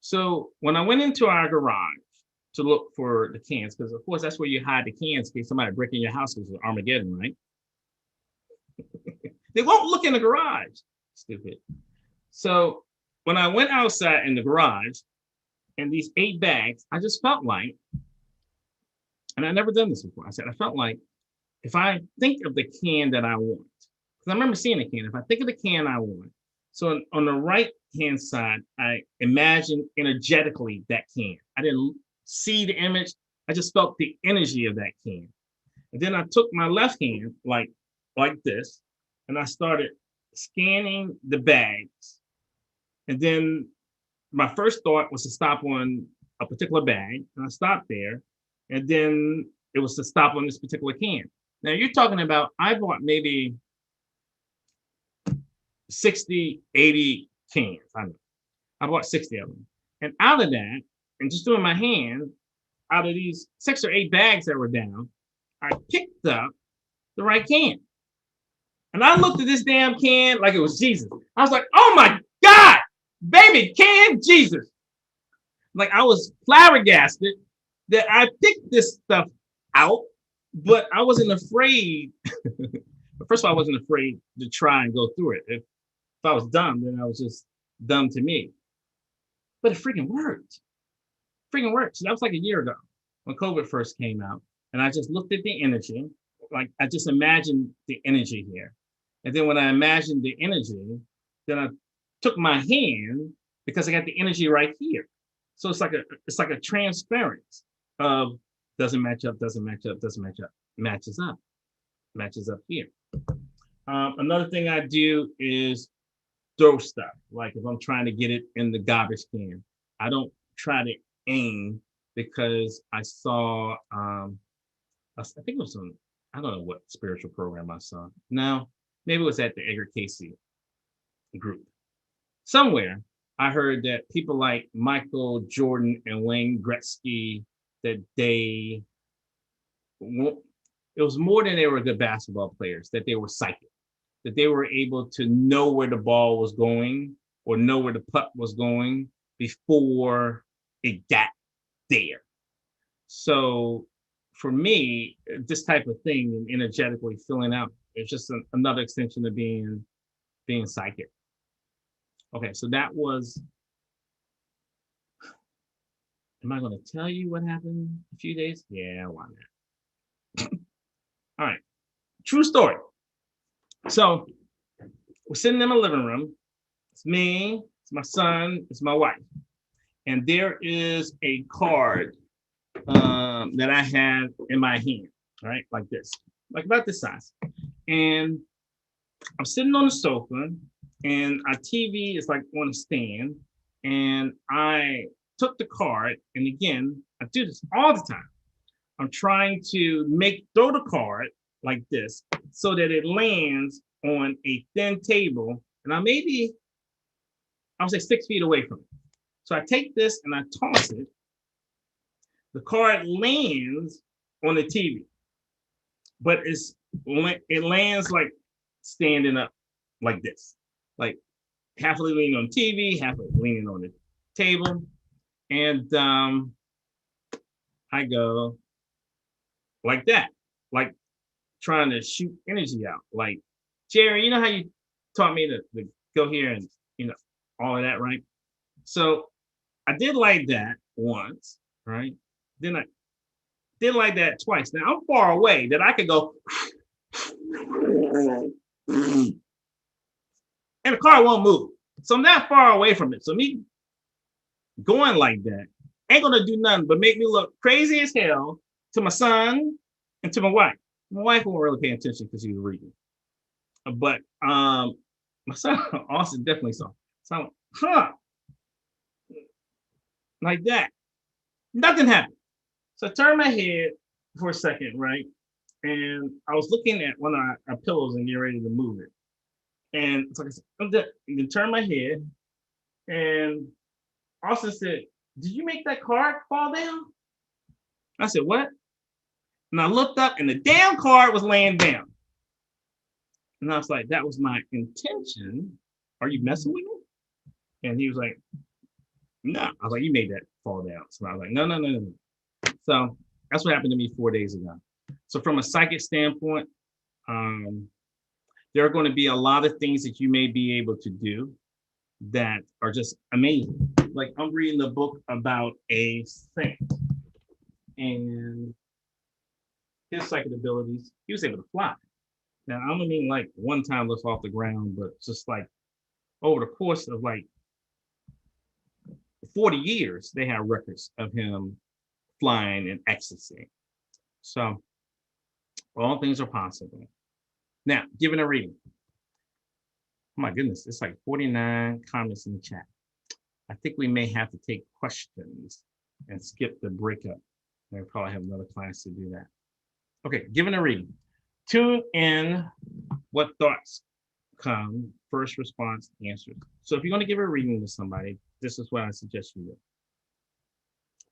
So when I went into our garage to look for the cans, because of course that's where you hide the cans in case somebody break in your house because it's Armageddon, right? They won't look in the garage. Stupid. So when I went outside in the garage and these 8 bags, I just felt like, and I've never done this before. I said, I felt like if I think of the can that I want, because I remember seeing the can, if I think of the can I want, so on the right hand side, I imagined energetically that can. I didn't see the image, I just felt the energy of that can. And then I took my left hand, like this, and I started scanning the bags. And then my first thought was to stop on a particular bag, and I stopped there. And then it was to stop on this particular can. Now you're talking about, I bought maybe 60, 80 cans. I bought 60 of them. And out of that, and just doing my hand, out of these 6 or 8 bags that were down, I picked up the right can. And I looked at this damn can like it was Jesus. I was like, oh my God, baby can Jesus. Like I was flabbergasted that I picked this stuff out, but I wasn't afraid. First of all, I wasn't afraid to try and go through it. If I was dumb, then I was just dumb to me. But it freaking worked. Freaking worked. So that was like a year ago when COVID first came out. And I just looked at the energy. Like I just imagined the energy here. And then when I imagined the energy, then I took my hand because I got the energy right here. So it's like a transference of doesn't match up, doesn't match up, doesn't match up, matches up here. Another thing I do is throw stuff. Like if I'm trying to get it in the garbage can, I don't try to aim because I saw, I think it was on, I don't know what spiritual program I saw. No, maybe it was at the Edgar Casey group. Somewhere I heard that people like Michael Jordan and Wayne Gretzky, that it was more than they were good basketball players, that they were psychic, that they were able to know where the ball was going or know where the puck was going before it got there. So for me, this type of thing and energetically filling out, it's just another extension of being psychic. Okay, so that was, am I going to tell you what happened a few days? Yeah, why not? All right, true story. So we're sitting in my living room. It's me, it's my son, it's my wife. And there is a card that I have in my hand, right? Like this, like about this size. And I'm sitting on the sofa and our TV is like on a stand. And I took the card, and again, I do this all the time. I'm trying to throw the card like this so that it lands on a thin table. And I would say 6 feet away from it. So I take this and I toss it. The card lands on the TV, but it lands like standing up like this, like halfway leaning on TV, halfway leaning on the table. And I go like that, like trying to shoot energy out. Like, Jerry, you know how you taught me to go here and, all of that, right? So I did like that once, right? Then I did like that twice. Now I'm far away that I could go, and the car won't move. So I'm that far away from it. So me going like that ain't gonna do nothing but make me look crazy as hell to my son and to my wife. My wife won't really pay attention because she was reading. But my son Austin definitely saw. So I went, like that. Nothing happened. So I turned my head for a second, right? And I was looking at one of our pillows and getting ready to move it. And so I said, then turn my head, and Austin said, "Did you make that card fall down?" I said, "What?" And I looked up, and the damn card was laying down. And I was like, "That was my intention. Are you messing with me?" And he was like, "No." I was like, "You made that fall down." So I was like, No. So that's what happened to me 4 days ago. So from a psychic standpoint, there are going to be a lot of things that you may be able to do that are just amazing. Like I'm reading a book about a saint and his psychic abilities. He was able to fly. Now I don't mean like one time lift off the ground, but just like over the course of like 40 years, they have records of him flying in ecstasy. So all things are possible. Now, giving a reading. Oh my goodness, it's like 49 comments in the chat. I think we may have to take questions and skip the breakup. We'll probably have another class to do that. Okay, giving a reading. Tune in what thoughts come, first response, answers. So if you're going to give a reading to somebody, this is what I suggest you do.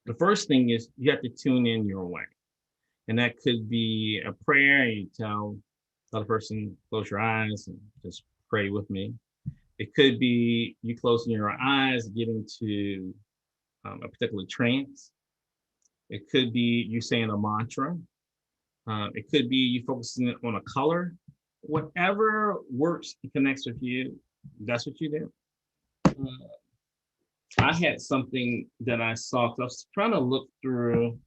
The first thing is you have to tune in your way. And that could be a prayer. You tell the other person, close your eyes and just pray with me. It could be you closing your eyes, getting to a particular trance. It could be you saying a mantra. It could be you focusing on a color. Whatever works and connects with you, that's what you do. I had something that I saw. I was trying to look through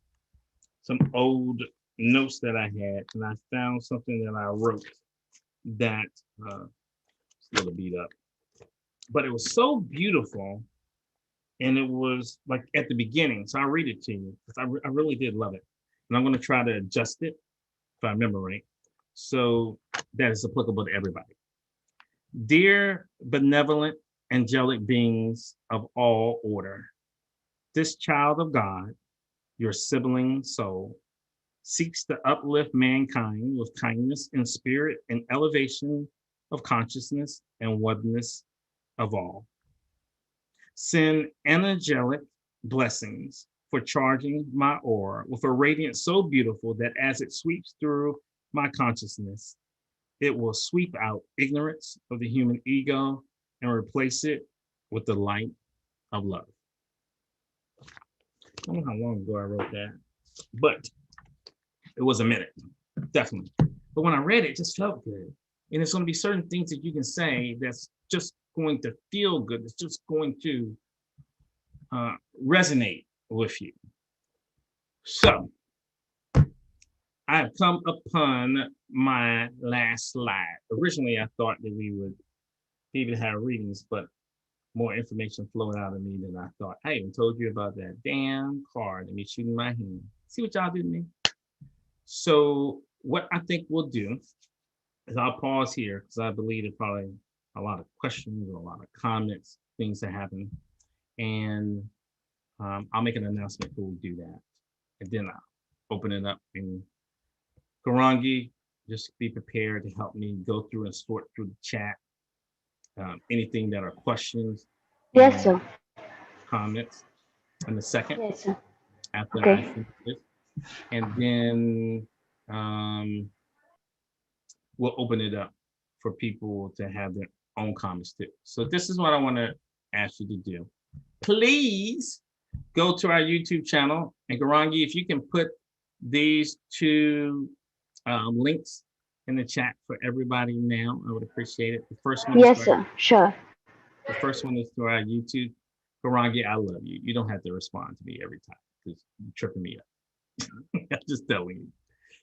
some old notes that I had, and I found something that I wrote that it's a little beat up, but it was so beautiful, and it was like at the beginning. So I'll read it to you because I really did love it, and I'm going to try to adjust it if I remember right, so that is applicable to everybody. Dear benevolent angelic beings of all order, this child of God, your sibling soul, seeks to uplift mankind with kindness and spirit and elevation of consciousness and oneness of all. Send angelic blessings for charging my aura with a radiance so beautiful that as it sweeps through my consciousness, it will sweep out ignorance of the human ego and replace it with the light of love. I don't know how long ago I wrote that, but it was a minute, definitely. But when I read it, it just felt good. And it's going to be certain things that you can say that's just going to feel good. It's just going to resonate with you. So I've come upon my last slide. Originally, I thought that we would even have readings, but more information flowed out of me than I thought. I even told you about that damn card and me shooting my hand. See what y'all do to me? So what I think we'll do is I'll pause here because I believe there's probably a lot of questions or a lot of comments, things that happen. And I'll make an announcement who will do that. And then I'll open it up. And Garangi, just be prepared to help me go through and sort through the chat. Anything that are questions. Yes, sir. Comments in a second. Yes, sir. After Okay. I finish this. And then we'll open it up for people to have their own comments too. So this is what I want to ask you to do. Please go to our YouTube channel, and Garangi, if you can put these two links in the chat for everybody now, I would appreciate it. The first one, Yes, sir. Sure. The first one is through our YouTube. Garangi, I love you. You don't have to respond to me every time because you're tripping me up. I'm just telling you.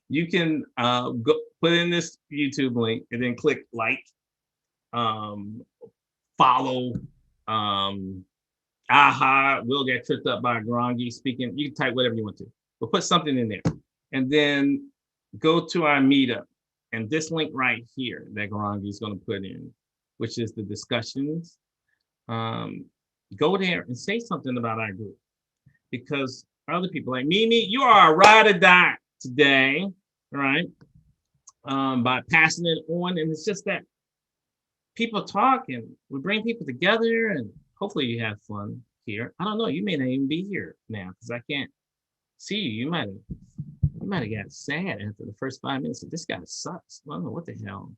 You can go put in this YouTube link and then click like, follow. We'll get tripped up by Garangi speaking. You can type whatever you want to, but put something in there. And then go to our meetup. And this link right here that Garangi is going to put in, which is the discussions. Go there and say something about our group. Because other people like Mimi, you are a ride or die today, right? By passing it on. And it's just that people talk and we bring people together and hopefully you have fun here. I don't know. You may not even be here now because I can't see you. You might have got sad after the first 5 minutes. This guy sucks. I don't know what the hell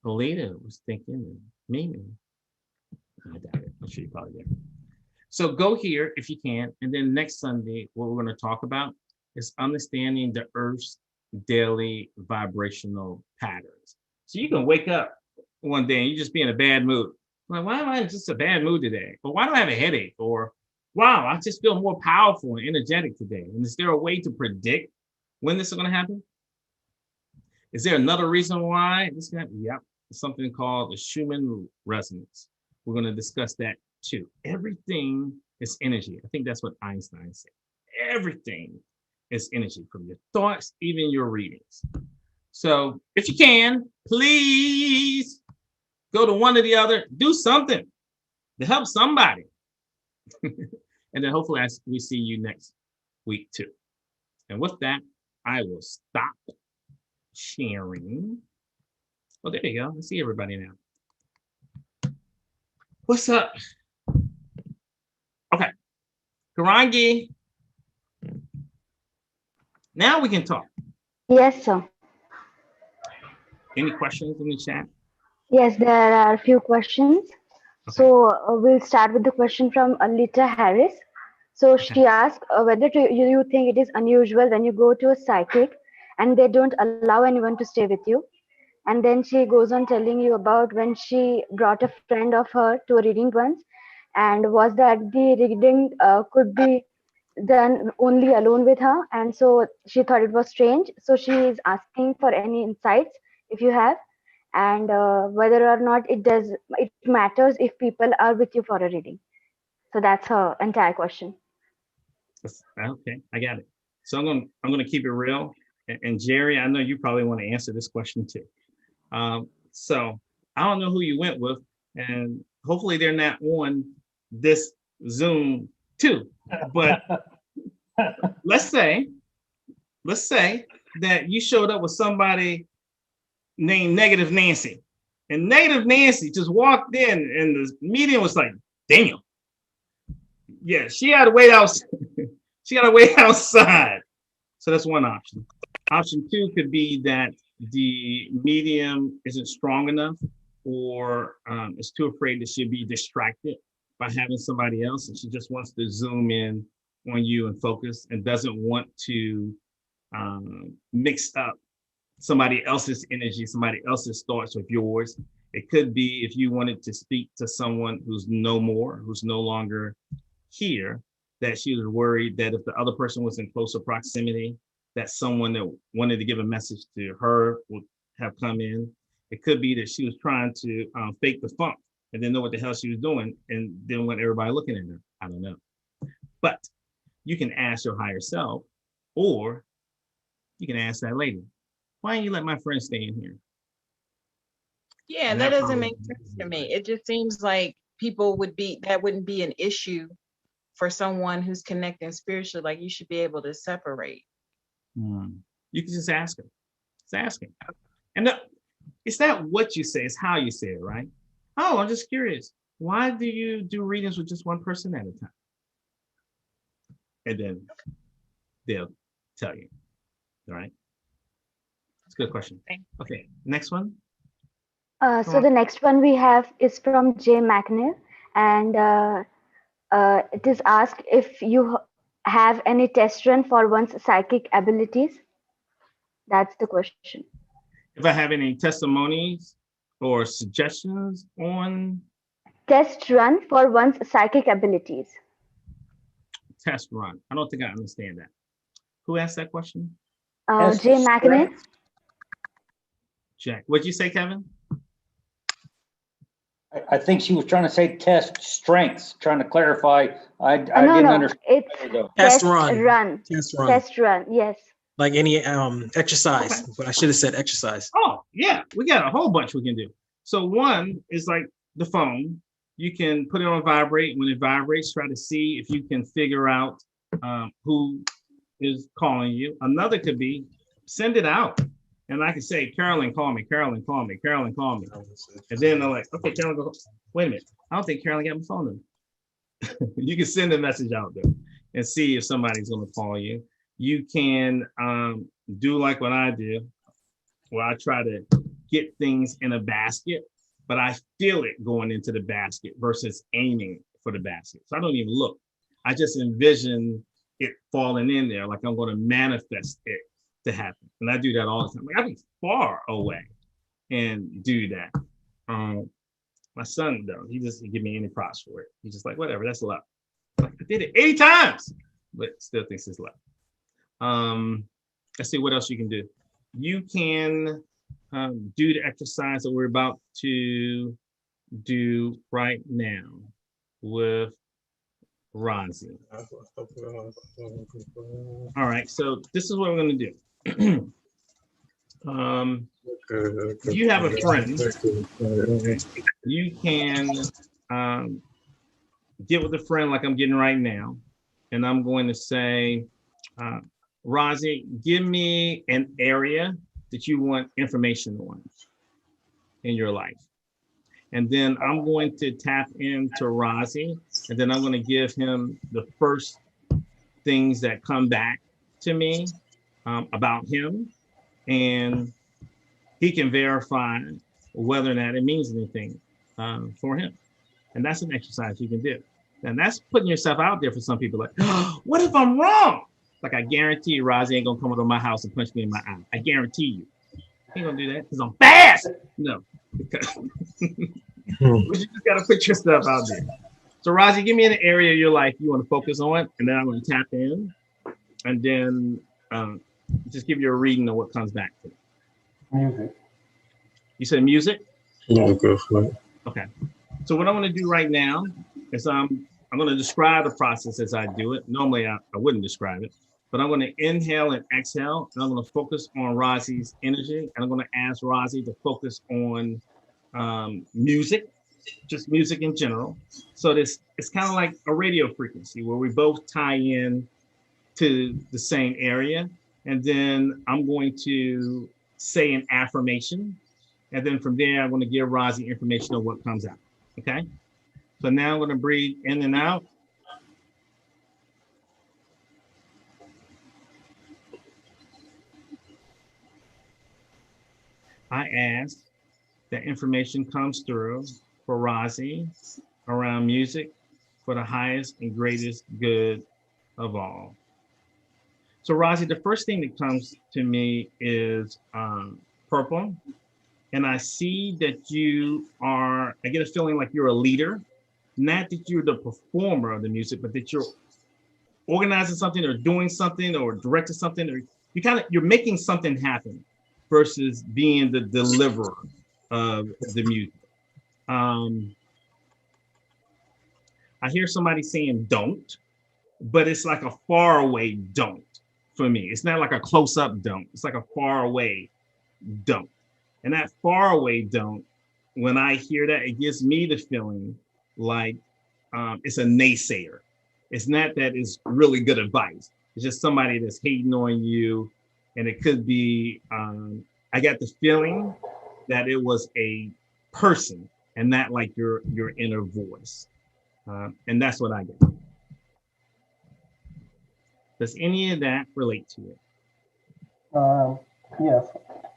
Alita was thinking and Mimi. I doubt it. I'm sure you probably did. So go here if you can. And then next Sunday, what we're going to talk about is understanding the Earth's daily vibrational patterns. So you can wake up one day and you just be in a bad mood. Like, why am I in just a bad mood today? Or why do I have a headache? Or wow, I just feel more powerful and energetic today. And is there a way to predict when this is going to happen? Is there another reason why this is going to happen? Yep. It's something called the Schumann resonance. We're going to discuss that too. Everything is energy. I think that's what Einstein said. Everything is energy, from your thoughts, even your readings. So if you can, please go to one or the other, do something to help somebody. And then hopefully we see you next week too. And with that, I will stop sharing. Oh, there you go. I see everybody now. What's up? Okay. Karangi. Now we can talk. Yes, sir. Any questions in the chat? Yes, there are a few questions. Okay. So we'll start with the question from Alita Harris. So she asked whether you think it is unusual when you go to a psychic and they don't allow anyone to stay with you. And then she goes on telling you about when she brought a friend of her to a reading once, and was that the reading could be done only alone with her, and so she thought it was strange. So she is asking for any insights if you have, and whether or not it matters if people are with you for a reading. So that's her entire question. Okay, I got it. So I'm gonna keep it real. And Jerry, I know you probably want to answer this question too. So I don't know who you went with, and hopefully they're not on this Zoom too. But let's say that you showed up with somebody named Negative Nancy, and Negative Nancy just walked in, and the medium was like, "Damn, yeah, she had to wait outside." She got to wait outside. So that's one option. Option two could be that the medium isn't strong enough, or is too afraid that she'll be distracted by having somebody else, and she just wants to zoom in on you and focus, and doesn't want to mix up somebody else's energy, somebody else's thoughts with yours. It could be if you wanted to speak to someone who's no more, who's no longer here, that she was worried that if the other person was in closer proximity, that someone that wanted to give a message to her would have come in. It could be that she was trying to fake the funk and didn't know what the hell she was doing and didn't want everybody looking at her. I don't know. But you can ask your higher self, or you can ask that lady, why don't you let my friend stay in here? Yeah, that doesn't make sense to me. It just seems like that wouldn't be an issue for someone who's connecting spiritually. Like, you should be able to separate. You can just ask her. Just ask him. And it's not what you say, it's how you say it, right? Oh, I'm just curious. Why do you do readings with just one person at a time? And then they'll tell you. All right. It's a good question. Okay, next one. So the next one we have is from Jay McNeil, and it is asked if you have any test run for one's psychic abilities. That's the question. If I have any testimonies or suggestions on test run for one's psychic abilities. Test run. I don't think I understand that. Who asked that question? Jay McNeil. Jack. What'd you say, Kevin? I think she was trying to say test strengths, trying to clarify. I No, didn't no, understand. it's Test run. Test run, yes. Like any exercise. Okay. But I should have said exercise. Oh, yeah. We got a whole bunch we can do. So one is like the phone. You can put it on vibrate. When it vibrates, try to see if you can figure out who is calling you. Another could be send it out. And I can say, Carolyn, call me, Carolyn, call me, Carolyn, call me. And then they're like, okay, Carolyn, go. Wait a minute. I don't think Carolyn got my phone number. You can send a message out there and see if somebody's going to call you. You can do like what I do, where I try to get things in a basket, but I feel it going into the basket versus aiming for the basket. So I don't even look. I just envision it falling in there, like I'm going to manifest it to happen. And I do that all the time. Like, I be far away and do that. My son, though, he doesn't give me any props for it. He's just like, whatever, that's luck. Like, I did it 80 times, but still thinks it's luck. Let's see what else you can do. You can do the exercise that we're about to do right now with Rozzy. All right, so this is what we're going to do. If you have a friend, you can get with a friend like I'm getting right now, and I'm going to say, Rozzy, give me an area that you want information on in your life. And then I'm going to tap into Rozzy, and then I'm going to give him the first things that come back to me about him, and he can verify whether or not it means anything for him. And that's an exercise you can do. And that's putting yourself out there for some people, like, oh, what if I'm wrong? Like, I guarantee you, Rozzy ain't gonna come over to my house and punch me in my eye. I guarantee you. He ain't gonna do that because I'm fast. No, because you just gotta put yourself out there. So Rozzy, give me an area of your life you want to focus on, and then I'm gonna tap in, and then just give you a reading of what comes back to you. Music. You said music? Yeah, go for it. Okay. So what I'm gonna do right now is I'm gonna describe the process as I do it. Normally I wouldn't describe it, but I'm gonna inhale and exhale, and I'm gonna focus on Rozzy's energy, and I'm gonna ask Rozzy to focus on music, just music in general. So it's kind of like a radio frequency where we both tie in to the same area. And then I'm going to say an affirmation. And then from there, I'm going to give Rozzy information on what comes out. Okay. So now I'm going to breathe in and out. I ask that information comes through for Rozzy around music for the highest and greatest good of all. So Rozzy, the first thing that comes to me is purple. And I see that you are, I get a feeling like you're a leader, not that you're the performer of the music, but that you're organizing something or doing something or directing something, or you're making something happen versus being the deliverer of the music. I hear somebody saying don't, but it's like a far away don't for me. It's not like a close up don't. It's like a far away don't. And that far away don't, when I hear that, it gives me the feeling like it's a naysayer. It's not that it's really good advice. It's just somebody that's hating on you. And it could be, I got the feeling that it was a person and not like your inner voice. And that's what I get. Does any of that relate to you? Yes.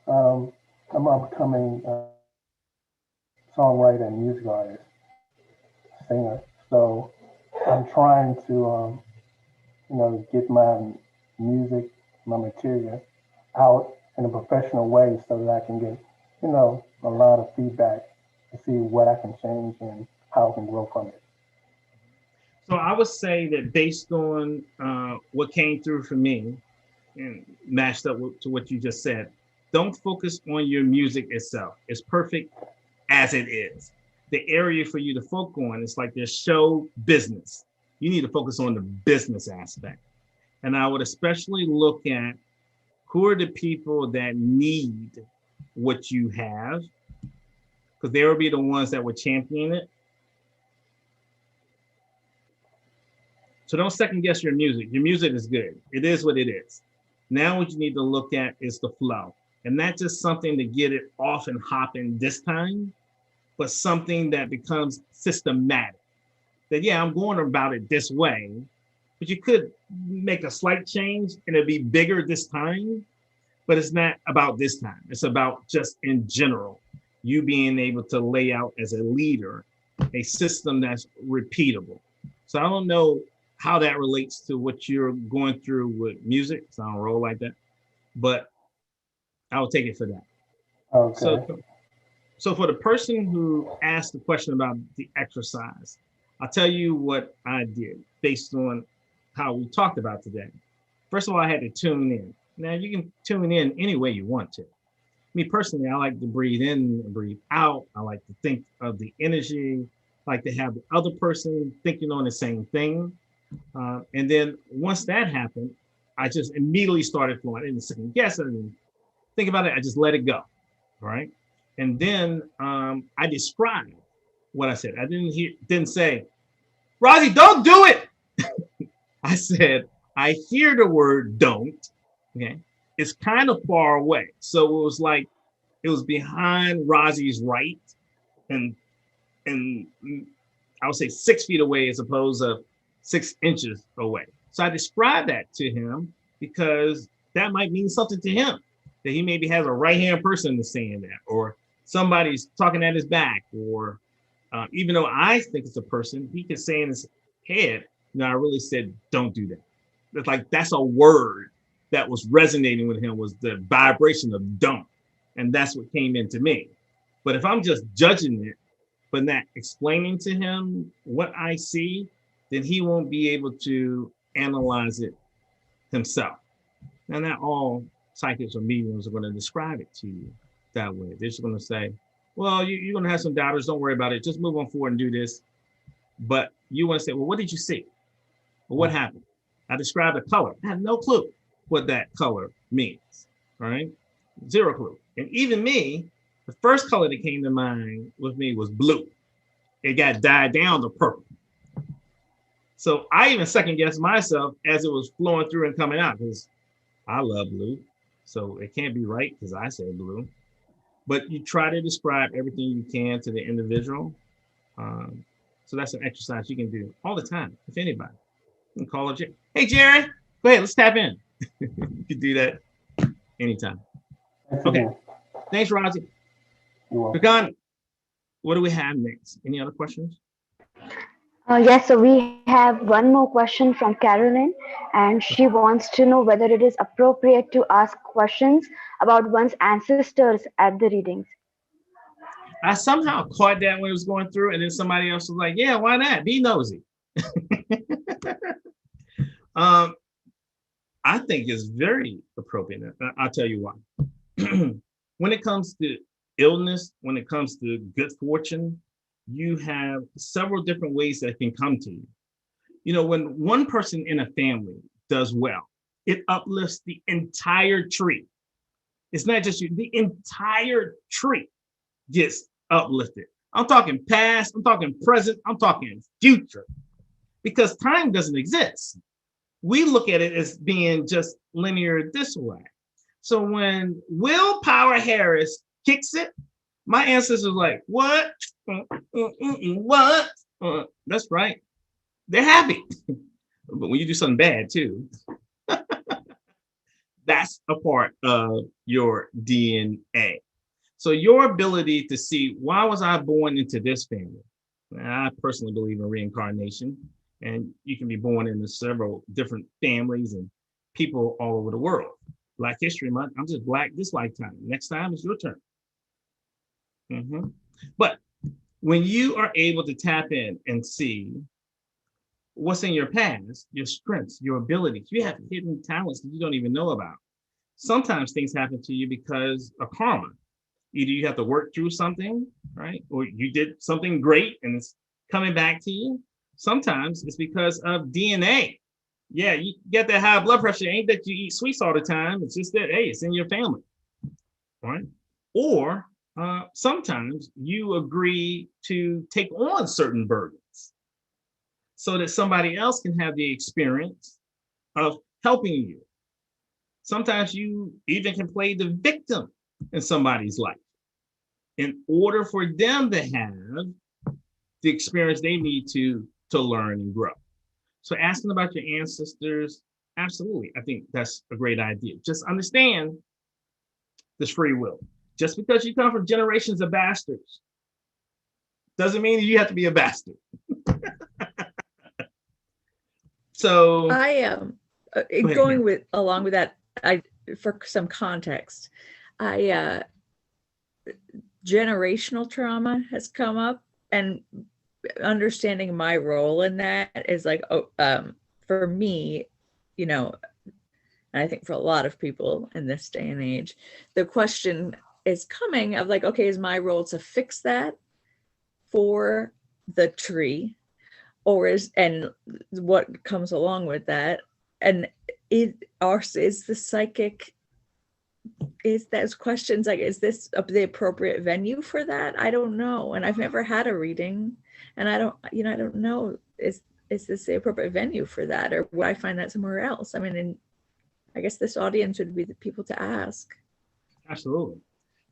I'm an upcoming songwriter and music artist, singer. So I'm trying to, get my music, my material out in a professional way so that I can get, a lot of feedback to see what I can change and how I can grow from it. So I would say that based on what came through for me and matched up to what you just said, don't focus on your music itself. It's perfect as it is. The area for you to focus on is like your show business. You need to focus on the business aspect. And I would especially look at who are the people that need what you have, because they will be the ones that would champion it. So don't second guess your music. Your music is good. It is what it is. Now what you need to look at is the flow. And not just something to get it off and hopping this time, but something that becomes systematic, that, yeah, I'm going about it this way, but you could make a slight change and it'd be bigger this time, but it's not about this time. It's about just in general, you being able to lay out as a leader, a system that's repeatable. So I don't know how that relates to what you're going through with music. So I don't roll like that, but I will take it for that. Okay. So for the person who asked the question about the exercise, I'll tell you what I did based on how we talked about today. First of all, I had to tune in. Now you can tune in any way you want to. Me personally, I like to breathe in and breathe out. I like to think of the energy. I like to have the other person thinking on the same thing. And then once that happened, I just immediately started flowing. I didn't second guess. I didn't think about it. I just let it go. All right. And then I described what I said. I didn't say, Rosie, don't do it. I said, I hear the word don't. Okay. It's kind of far away. So it was like, it was behind Rosie's right and I would say 6 feet away as opposed to 6 inches away. So I described that to him because that might mean something to him, that he maybe has a right-hand person that's saying that, or somebody's talking at his back, or even though I think it's a person, he could say in his head, no, I really said, don't do that. It's like, that's a word that was resonating with him, was the vibration of don't. And that's what came into me. But if I'm just judging it, but not explaining to him what I see, then he won't be able to analyze it himself. Now, not all psychics or mediums are going to describe it to you that way. They're just going to say, well, you're going to have some doubters. Don't worry about it. Just move on forward and do this. But you want to say, well, what did you see? Well, what happened? I described a color. I have no clue what that color means, right? Zero clue. And even me, the first color that came to mind with me was blue. It got dyed down to purple. So I even second guessed myself as it was flowing through and coming out, because I love blue. So it can't be right because I said blue. But you try to describe everything you can to the individual. So that's an exercise you can do all the time, if anybody. You can call a Jerry. Hey, Jerry, go ahead, let's tap in. You can do that anytime. Okay, thanks, Rosie. Pagan, what do we have next? Any other questions? Yes, so we have one more question from Carolyn, and she wants to know whether it is appropriate to ask questions about one's ancestors at the readings. I somehow caught that when it was going through, and then somebody else was like, yeah, why not? Be nosy. I think it's very appropriate. I'll tell you why. When it comes to illness, when it comes to good fortune, you have several different ways that can come to you. You know, when one person in a family does well, it uplifts the entire tree. It's not just you, the entire tree gets uplifted. I'm talking past, I'm talking present, I'm talking future, because time doesn't exist. We look at it as being just linear this way. So when Willpower Harris kicks it, my ancestors are like, what? What? That's right. They're happy. But when you do something bad too, that's a part of your DNA. So your ability to see, why was I born into this family? I personally believe in reincarnation, and you can be born into several different families and people all over the world. Black History Month, I'm just Black this lifetime. Next time is your turn. But when you are able to tap in and see what's in your past, your strengths, your abilities, you have hidden talents that you don't even know about. Sometimes things happen to you because of karma. Either you have to work through something, right? Or you did something great and it's coming back to you. Sometimes it's because of DNA. Yeah, you get that high blood pressure. Ain't that you eat sweets all the time. It's just that, hey, it's in your family, right? Or sometimes you agree to take on certain burdens so that somebody else can have the experience of helping you. Sometimes you even can play the victim in somebody's life in order for them to have the experience they need to to learn and grow. So asking about your ancestors, absolutely. I think that's a great idea. Just understand this free will. Just because you come from generations of bastards doesn't mean you have to be a bastard. So I am going with along with that. For some context, generational trauma has come up, and understanding my role in that is like, for me, you know, and I think for a lot of people in this day and age, the question is coming of like, okay, is my role to fix that for the tree, or and what comes along with that, and is the psychic, is those questions like, is this the appropriate venue for that? I don't know, and I've never had a reading, and I don't know, is this the appropriate venue for that, or would I find that somewhere else? I mean, and I guess this audience would be the people to ask. Absolutely.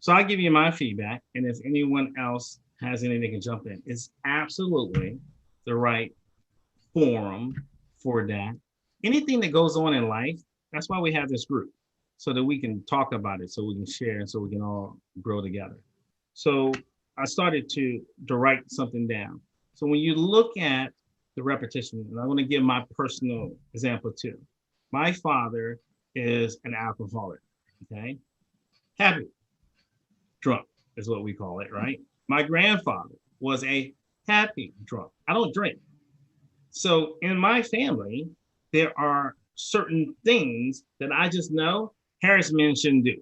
So I'll give you my feedback, and if anyone else has anything, they can jump in. It's absolutely the right forum for that. Anything that goes on in life, that's why we have this group, so that we can talk about it, so we can share, and so we can all grow together. So I started to write something down. So when you look at the repetition, and I want to give my personal example too. My father is an alcoholic, okay? Happy drunk is what we call it, right? My grandfather was a happy drunk. I don't drink. So in my family, there are certain things that I just know Harris men shouldn't do.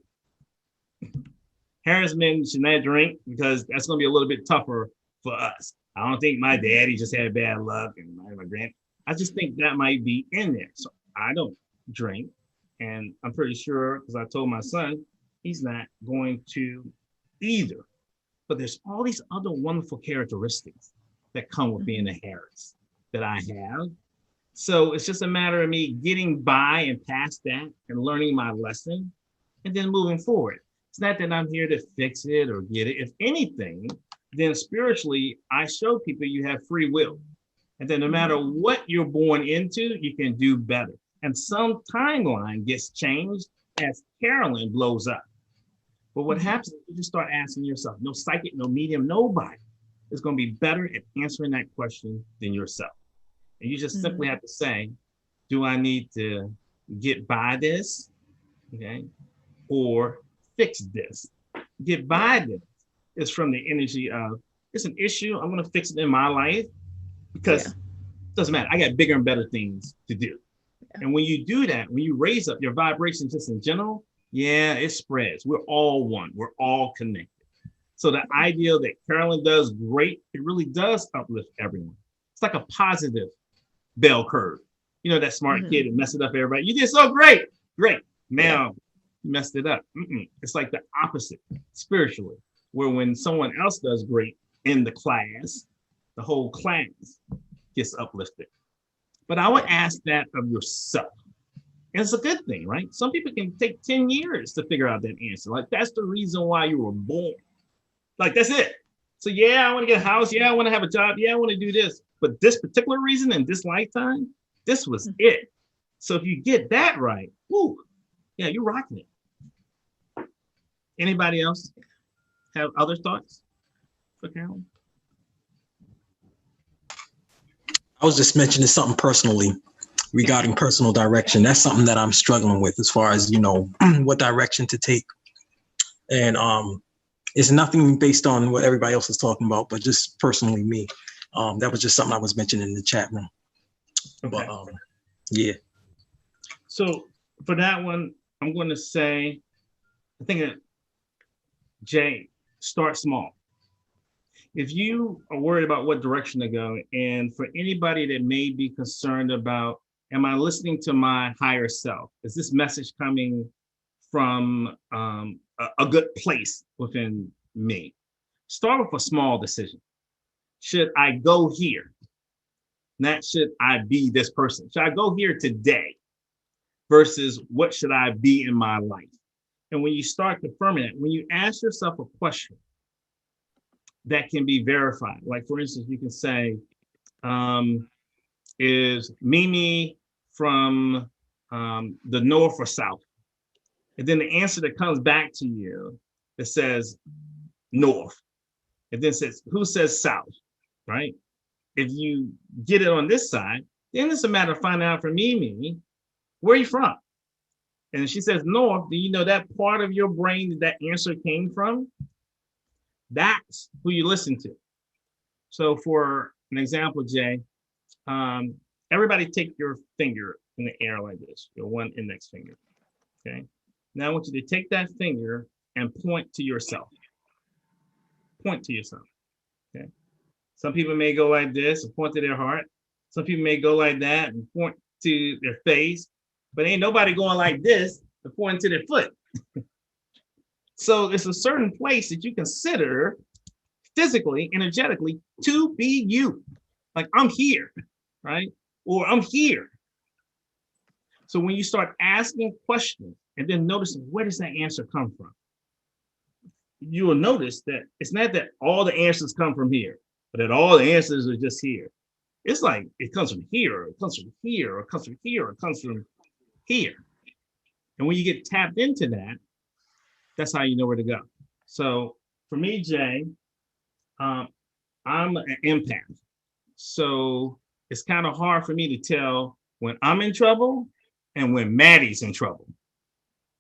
Harris men should not drink, because that's going to be a little bit tougher for us. I don't think my daddy just had bad luck, and my grand. I just think that might be in there. So I don't drink, and I'm pretty sure, because I told my son, he's not going to either. But there's all these other wonderful characteristics that come with being a Harris that I have. So it's just a matter of me getting by and past that and learning my lesson and then moving forward. It's not that I'm here to fix it or get it. If anything, then spiritually, I show people you have free will. And then no matter what you're born into, you can do better. And some timeline gets changed as Carolyn blows up. But what happens is you just start asking yourself, no psychic, no medium, nobody is going to be better at answering that question than yourself. And you just simply have to say, do I need to get by this, okay, or fix this? Get by this is from the energy of, it's an issue, I'm going to fix it in my life, because it doesn't matter. I got bigger and better things to do. And when you do that, when you raise up your vibration just in general, it spreads. We're all one. We're all connected. So the idea that Carolyn does great, it really does uplift everyone. It's like a positive bell curve. You know, that smart kid that messed it up everybody. You did so great. Great. Now you messed it up. It's like the opposite spiritually, where when someone else does great in the class, the whole class gets uplifted. But I would ask that of yourself. And it's a good thing, right? Some people can take 10 years to figure out that answer. Like, that's the reason why you were born. Like, that's it. So I want to get a house. I want to have a job. I want to do this. But this particular reason in this lifetime, this was it. So if you get that right, you're rocking it. Anybody else have other thoughts for Carolyn? I was just mentioning something personally regarding personal direction. That's something that I'm struggling with as far as, what direction to take. And it's nothing based on what everybody else is talking about, but just personally me. That was just something I was mentioning in the chat room. Okay. But So for that one, I'm going to say, I think that Jay, start small. If you are worried about what direction to go, and for anybody that may be concerned about, am I listening to my higher self? Is this message coming from a good place within me? Start with a small decision. Should I go here? Not should I be this person? Should I go here today? Versus what should I be in my life? And when you start confirming it, when you ask yourself a question that can be verified, like for instance, you can say, is Mimi from the north or south? And then the answer that comes back to you that says north, and then says, who says south, right? If you get it on this side, then it's a matter of finding out from Mimi, where are you from? And if she says north, do you know that part of your brain that answer came from? That's who you listen to. So for an example, Jay, everybody take your finger in the air like this, your one index finger, okay? Now I want you to take that finger and point to yourself. Point to yourself, okay? Some people may go like this and point to their heart. Some people may go like that and point to their face, but ain't nobody going like this and pointing to their foot. So it's a certain place that you consider physically, energetically, to be you. Like, I'm here, right? Or I'm here. So when you start asking questions and then noticing, where does that answer come from? You will notice that it's not that all the answers come from here, but that all the answers are just here. It's like, it comes from here, or it comes from here, or it comes from here, or it comes from here. And when you get tapped into that, that's how you know where to go. So for me, Jay, I'm an empath. So it's kind of hard for me to tell when I'm in trouble and when Maddie's in trouble.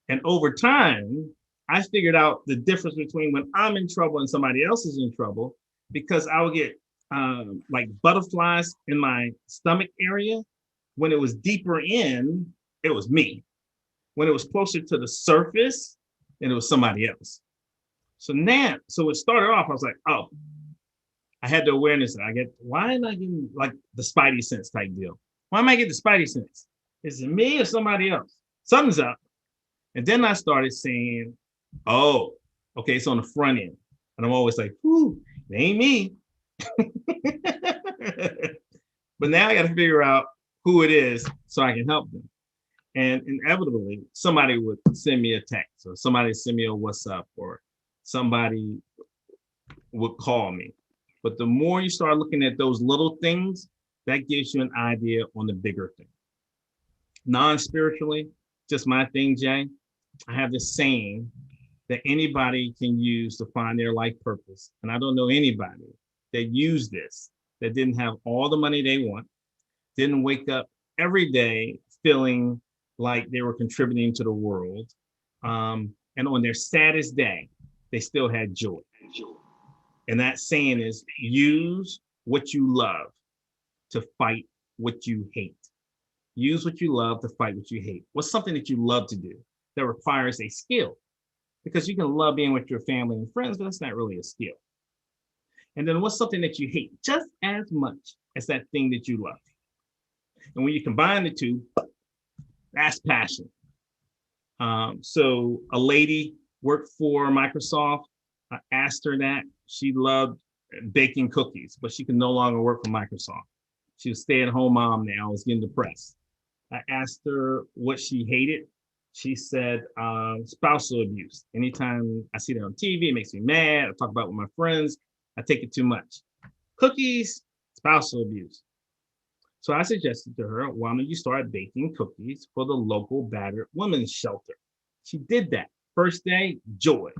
And over time, I figured out the difference between when I'm in trouble and somebody else is in trouble, because I would get like butterflies in my stomach area. When it was deeper in, it was me. When it was closer to the surface, then it was somebody else. So now, so it started off, I was like, oh, I had the awareness that I get, why am I getting like the spidey sense type deal? Why am I getting the spidey sense? Is it me or somebody else? Something's up. And then I started saying, oh, okay, it's on the front end. And I'm always like, whoo, it ain't me. But now I got to figure out who it is so I can help them. And inevitably, somebody would send me a text, or somebody send me a WhatsApp, or somebody would call me. But the more you start looking at those little things, that gives you an idea on the bigger thing. Non-spiritually, just my thing, Jay, I have this saying that anybody can use to find their life purpose. And I don't know anybody that used this, that didn't have all the money they want, didn't wake up every day feeling like they were contributing to the world. And on their saddest day, they still had joy. And that saying is, use what you love to fight what you hate. Use what you love to fight what you hate. What's something that you love to do that requires a skill? Because you can love being with your family and friends, but that's not really a skill. And then what's something that you hate just as much as that thing that you love? And when you combine the two, that's passion. So a lady worked for Microsoft. I asked her that. She loved baking cookies, but she can no longer work for Microsoft. She was a stay-at-home mom now. I was getting depressed. I asked her what she hated. She said spousal abuse. Anytime I see that on TV, it makes me mad. I talk about it with my friends. I take it too much. Cookies, spousal abuse. So I suggested to her, why don't you start baking cookies for the local battered women's shelter? She did that. First day, joy.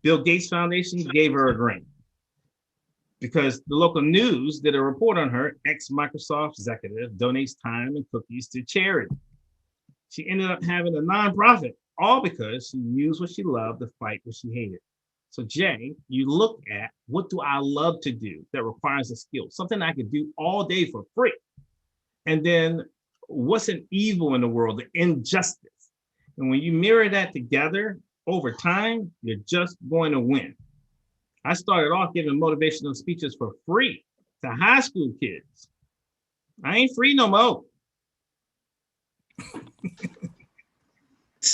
Bill Gates Foundation gave her a grant because the local news did a report on her. Ex-Microsoft executive donates time and cookies to charity. She ended up having a nonprofit, all because she used what she loved to fight what she hated. So Jay, you look at, what do I love to do that requires a skill? Something I could do all day for free. And then what's an evil in the world? The injustice. And when you mirror that together over time, you're just going to win. I started off giving motivational speeches for free to high school kids. I ain't free no more.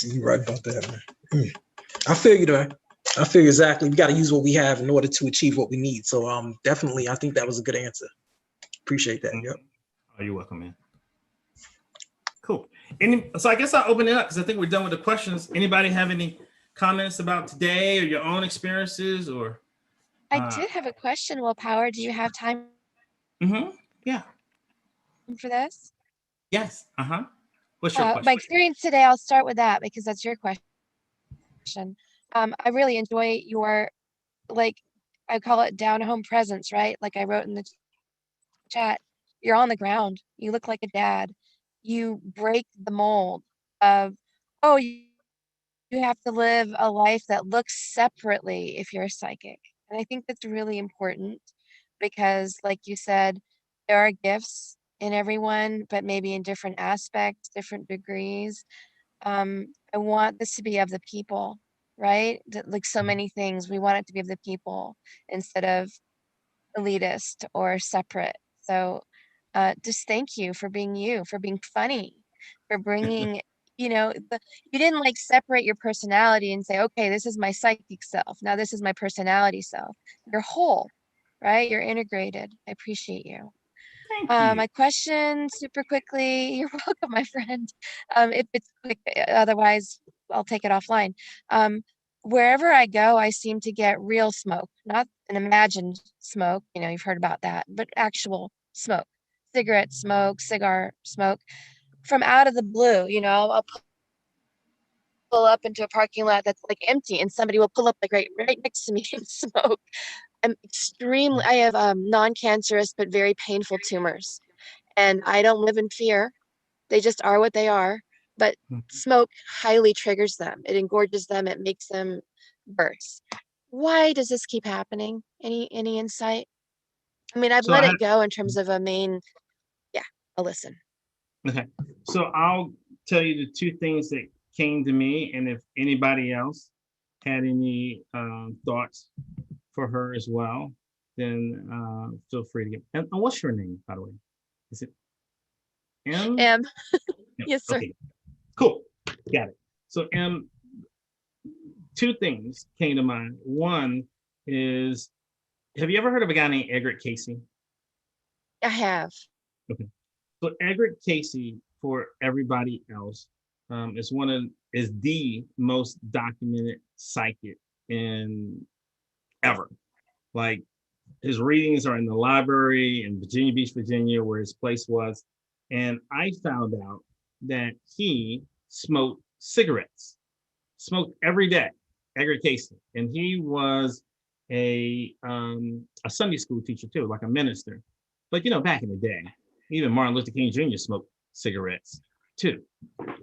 You're right about that, man. I figured, man. I figure exactly. We got to use what we have in order to achieve what we need. So definitely, I think that was a good answer. Appreciate that. Yep. Oh, you're welcome, man. Cool. So I guess I'll open it up because I think we're done with the questions. Anybody have any comments about today or your own experiences? Or I did have a question. Well, Power, do you have time? Mm-hmm. Yeah. For this? Yes. What's your My question? experience today, I'll start with that because that's your question. I really enjoy your, like, I call it down home presence, right? Like I wrote in the chat, you're on the ground. You look like a dad. You break the mold of, oh, you have to live a life that looks separately if you're a psychic. And I think that's really important because, like you said, there are gifts in everyone, but maybe in different aspects, different degrees. I want this to be of the people, right? Like so many things, we want it to be of the people instead of elitist or separate. So just thank you, for being funny, for bringing, you didn't like separate your personality and say, okay, this is my psychic self. Now this is my personality self. You're whole, right? You're integrated. I appreciate you. Thank you. My question super quickly, you're welcome, my friend. If it's quick, otherwise I'll take it offline. Wherever I go, I seem to get real smoke, not an imagined smoke, you've heard about that, but actual smoke, cigarette smoke, cigar smoke from out of the blue. I'll pull up into a parking lot that's like empty and somebody will pull up like right next to me and smoke. I have non-cancerous but very painful tumors, and I don't live in fear. They just are what they are. But smoke highly triggers them. It engorges them. It makes them burst. Why does this keep happening? Any insight? I mean, I've So let it go in terms of a main. Yeah, I'll listen. Okay. So I'll tell you the two things that came to me, and if anybody else had any thoughts for her as well, then feel free to get. And what's your name, by the way? Is it M? M. Yes, sir. Okay. Cool. Got it. So M, two things came to mind. One is, have you ever heard of a guy named Edgar Casey? I have. Okay. So Edgar Casey, for everybody else, is the most documented psychic in ever. Like, his readings are in the library in Virginia Beach, Virginia, where his place was. And I found out that he smoked cigarettes, smoked every day, Edgar Casey. And he was a Sunday school teacher too, like a minister. But back in the day, even Martin Luther King Jr. smoked cigarettes too.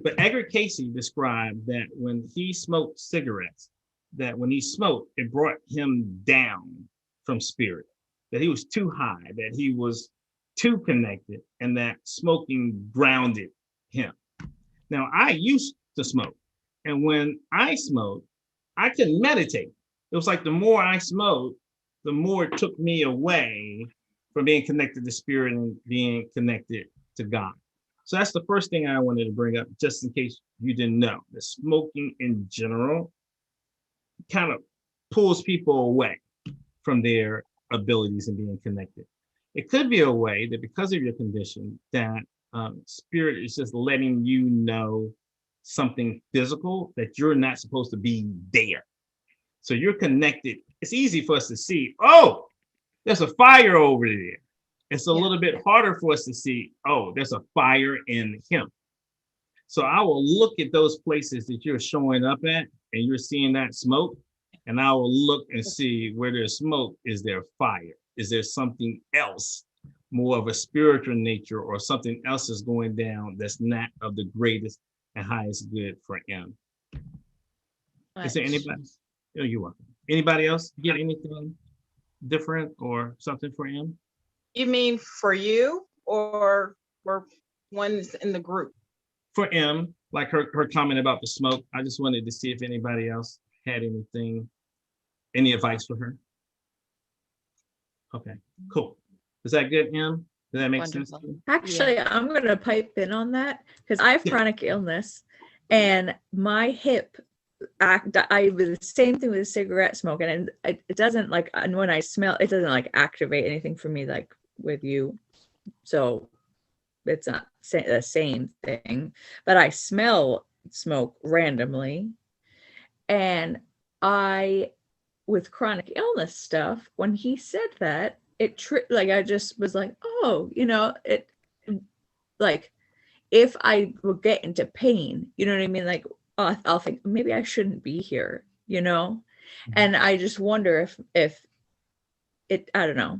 But Edgar Casey described that when he smoked cigarettes, that when he smoked, it brought him down from spirit, that he was too high, that he was too connected, and that smoking grounded him. Now, I used to smoke, and when I smoked, I couldn't meditate. It was like the more I smoked, the more it took me away from being connected to spirit and being connected to God. So that's the first thing I wanted to bring up, just in case you didn't know. The smoking in general kind of pulls people away from their abilities and being connected. It could be a way that because of your condition, that spirit is just letting you know something physical that you're not supposed to be there. So you're connected. It's easy for us to see, oh, there's a fire over there. It's a little bit harder for us to see, oh, there's a fire in him. So I will look at those places that you're showing up at and you're seeing that smoke, and I will look and see where there's smoke, is there fire? Is there something else, more of a spiritual nature, or something else is going down that's not of the greatest and highest good for him? Is there anybody? Oh, you're welcome. Anybody else get anything different or something for him? You mean for you or for ones in the group? For M, like her comment about the smoke, I just wanted to see if anybody else had anything, any advice for her. Okay, cool. Is that good, M? Does that make sense to you? Actually, I'm going to pipe in on that because I have chronic illness, and my hip I was the same thing with cigarette smoking, and it doesn't like, and when I smell, it doesn't like activate anything for me like with you. So it's not the same thing, but I smell smoke randomly. And with chronic illness stuff, when he said that, like I just was like, oh, it like if I will get into pain, you know what I mean? Like, I'll think maybe I shouldn't be here, and I just wonder if it, I don't know.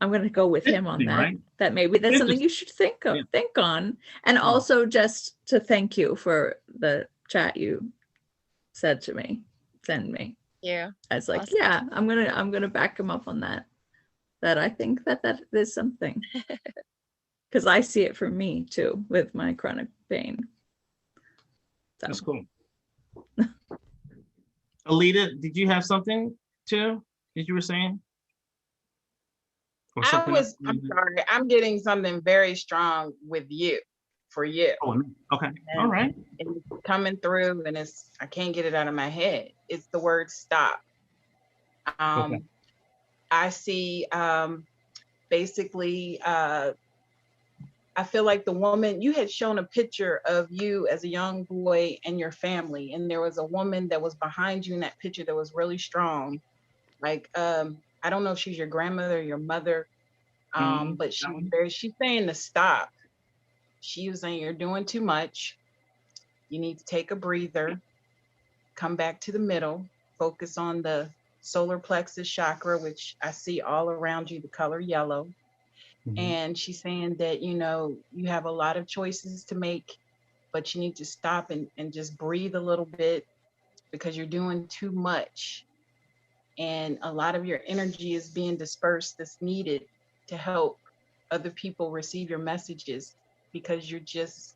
I'm going to go with him on that. Right? That maybe that's something you should think on. And also just to thank you for the chat you said to me, send me. Yeah. I was like, Awesome. yeah, I'm going to back him up on that. That I think that is something. Because I see it for me too with my chronic pain. So. That's cool. Alita, did you have something too? Did you were saying? Or something else? I'm sorry. I'm getting something very strong with you, for you. Oh, okay. All right. And it's coming through, and I can't get it out of my head. It's the word stop. Okay. I see basically I feel like the woman, you had shown a picture of you as a young boy and your family, and there was a woman that was behind you in that picture that was really strong. Like, I don't know if she's your grandmother or your mother, but she's saying to stop. She was saying, you're doing too much. You need to take a breather, come back to the middle, focus on the solar plexus chakra, which I see all around you, the color yellow. And she's saying that, you have a lot of choices to make, but you need to stop and just breathe a little bit because you're doing too much. And a lot of your energy is being dispersed that's needed to help other people receive your messages because you're just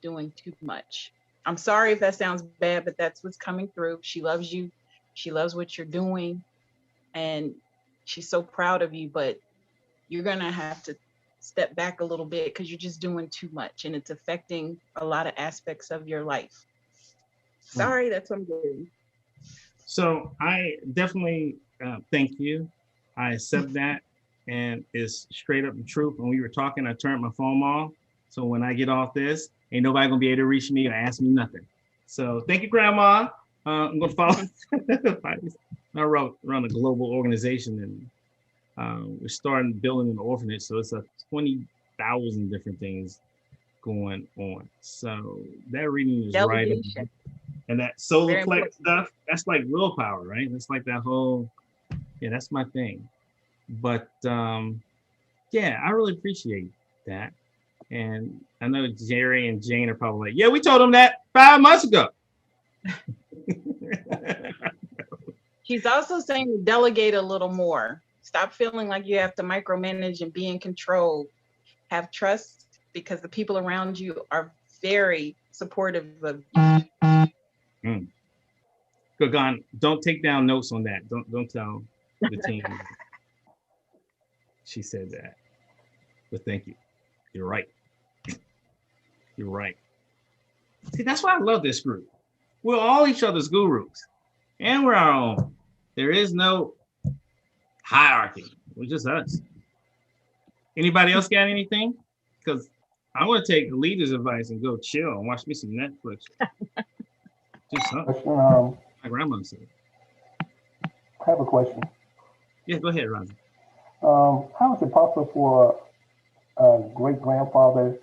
doing too much. I'm sorry if that sounds bad, but that's what's coming through. She loves you. She loves what you're doing. And she's so proud of you, but you're going to have to step back a little bit because you're just doing too much and it's affecting a lot of aspects of your life. Sorry, that's what I'm doing. So I definitely thank you. I accept that, and it's straight up the truth. When we were talking, I turned my phone off. So when I get off this, ain't nobody gonna be able to reach me or ask me nothing. So thank you, Grandma. I'm gonna follow. I run a global organization, and we're starting building an orphanage. So it's 20,000 different things going on. So that reading is right. And that solar plex stuff, that's like willpower, right? That's like that whole, that's my thing. But yeah, I really appreciate that. And I know Jerry and Jane are probably like, yeah, we told them that 5 months ago. She's also saying to delegate a little more. Stop feeling like you have to micromanage and be in control. Have trust because the people around you are very supportive of you. Good, Gon, don't take down notes on that. Don't tell the team. She said that. But thank you. You're right. You're right. See, that's why I love this group. We're all each other's gurus. And we're our own. There is no hierarchy. We're just us. Anybody else got anything? Because I want to take the leader's advice and go chill and watch me some Netflix. Do something. My grandma said. I have a question. Yeah, go ahead, Roger. How is it possible for a great grandfather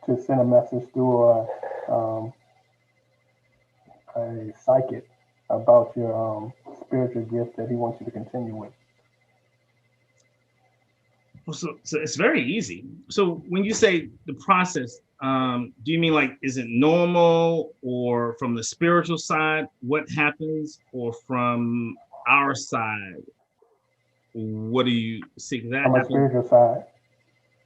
to send a message through a psychic about your spiritual gift that he wants you to continue with? Well, so it's very easy. So when you say the process, do you mean like, is it normal or from the spiritual side, what happens, or from our side? What do you see? That from a spiritual side.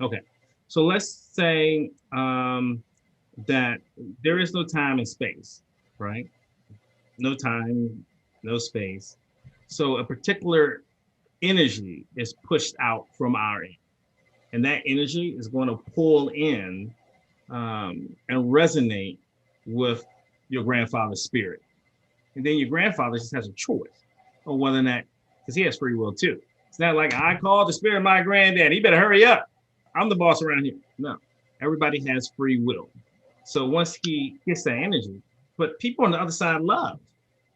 Okay. So let's say that there is no time and space, right? No time, no space. So a particular energy is pushed out from our end. And that energy is going to pull in and resonate with your grandfather's spirit. And then your grandfather just has a choice on whether or not, because he has free will too. It's not like I called the spirit of my granddad. He better hurry up. I'm the boss around here. No, everybody has free will. So once he gets that energy, but people on the other side love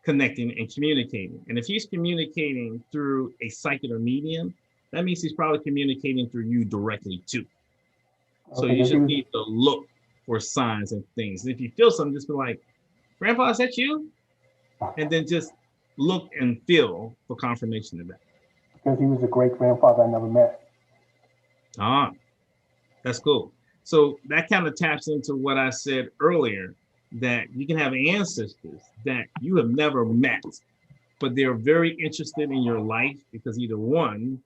connecting and communicating. And if he's communicating through a psychic or medium, that means he's probably communicating through you directly too. So Okay, you just need to look for signs and things. And if you feel something, just be like, Grandpa, is that you? And then just look and feel for confirmation of that. Because he was a great grandfather I never met. Ah, that's cool. So that kind of taps into what I said earlier, that you can have ancestors that you have never met, but they're very interested in your life because either one,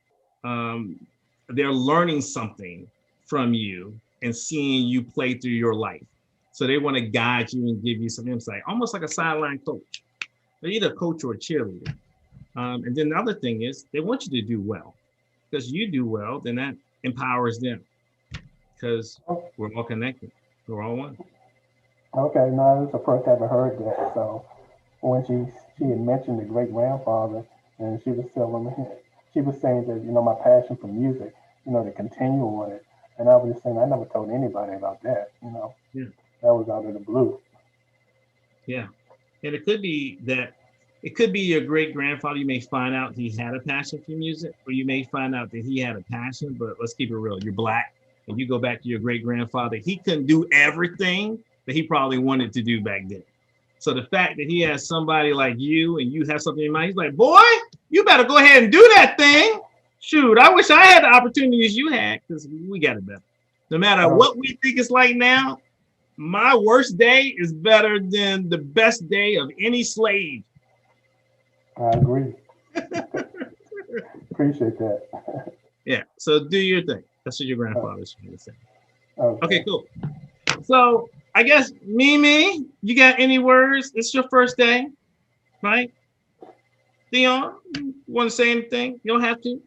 they're learning something from you and seeing you play through your life. So they want to guide you and give you some insight, almost like a sideline coach. They're either a coach or a cheerleader. And then the other thing is they want you to do well, because you do well, then that empowers them, because we're all connected. We're all one. Okay, no, this is the first I ever heard that. So when she had mentioned the great grandfather, and she was telling me, she was saying that, you know, my passion for music, you know, to continue on it. And I was just saying, I never told anybody about that, you know. Yeah. That was out of the blue. Yeah. And it could be that it could be your great grandfather. You may find out he had a passion for music, or you may find out that he had a passion, but let's keep it real. You're Black and you go back to your great grandfather. He couldn't do everything that he probably wanted to do back then. So the fact that he has somebody like you and you have something in mind, he's like, boy, you better go ahead and do that thing. Shoot, I wish I had the opportunities you had, because we got it better. No matter what we think it's like now, my worst day is better than the best day of any slave. I agree. Appreciate that. Yeah, so do your thing. That's what your grandfather's trying to say. Okay, cool. So I guess, Mimi, you got any words? It's your first day, right? Theon, you want to say anything? You don't have to.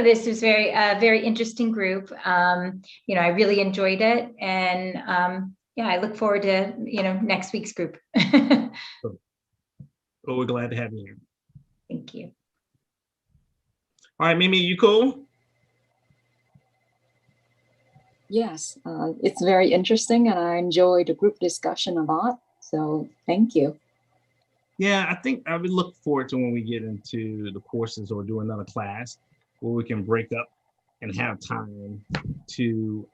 This was very interesting group. You know, I really enjoyed it, and yeah, I look forward to, you know, next week's group. Cool. Well, we're glad to have you here. Thank you. All right, Mimi, you cool? Yes, it's very interesting, and I enjoy the group discussion a lot. So thank you. Yeah, I think I would look forward to when we get into the courses or do another class where we can break up and have time to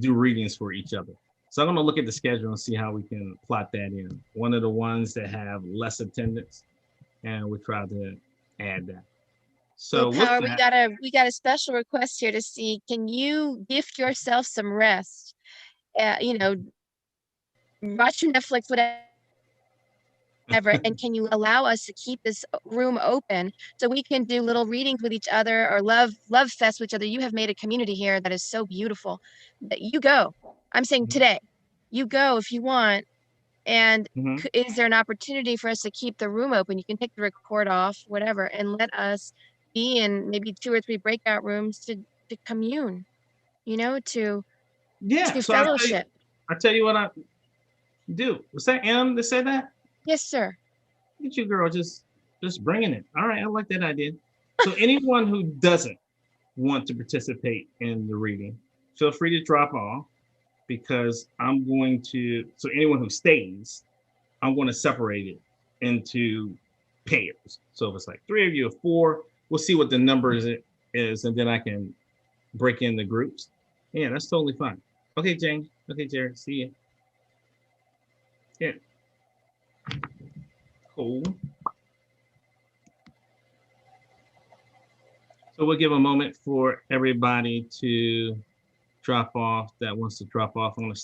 do readings for each other. So I'm going to look at the schedule and see how we can plot that in. One of the ones that have less attendance, and we'll try to add that. So Well, Power, we got a special request here to see, can you gift yourself some rest? You know, watch your Netflix, whatever. And can you allow us to keep this room open so we can do little readings with each other, or love fest with each other? You have made a community here that is so beautiful. That you go. I'm saying today, you go if you want. And is there an opportunity for us to keep the room open? You can take the record off, whatever, and let us be in maybe 2 or 3 breakout rooms to commune, you know, to so fellowship. I tell you what I do. Was that M that said that? Yes, sir. Look at you, girl, just bringing it. All right, I like that idea. So anyone who doesn't want to participate in the reading, feel free to drop off, because I'm going to, so anyone who stays, I'm going to separate it into pairs. So if it's like 3 of you or 4, we'll see what the number is, and then I can break in the groups. Yeah, that's totally fine. Okay, Jane. Okay, Jared. See you. Yeah. Cool. So we'll give a moment for everybody to drop off that wants to drop off. I'm going to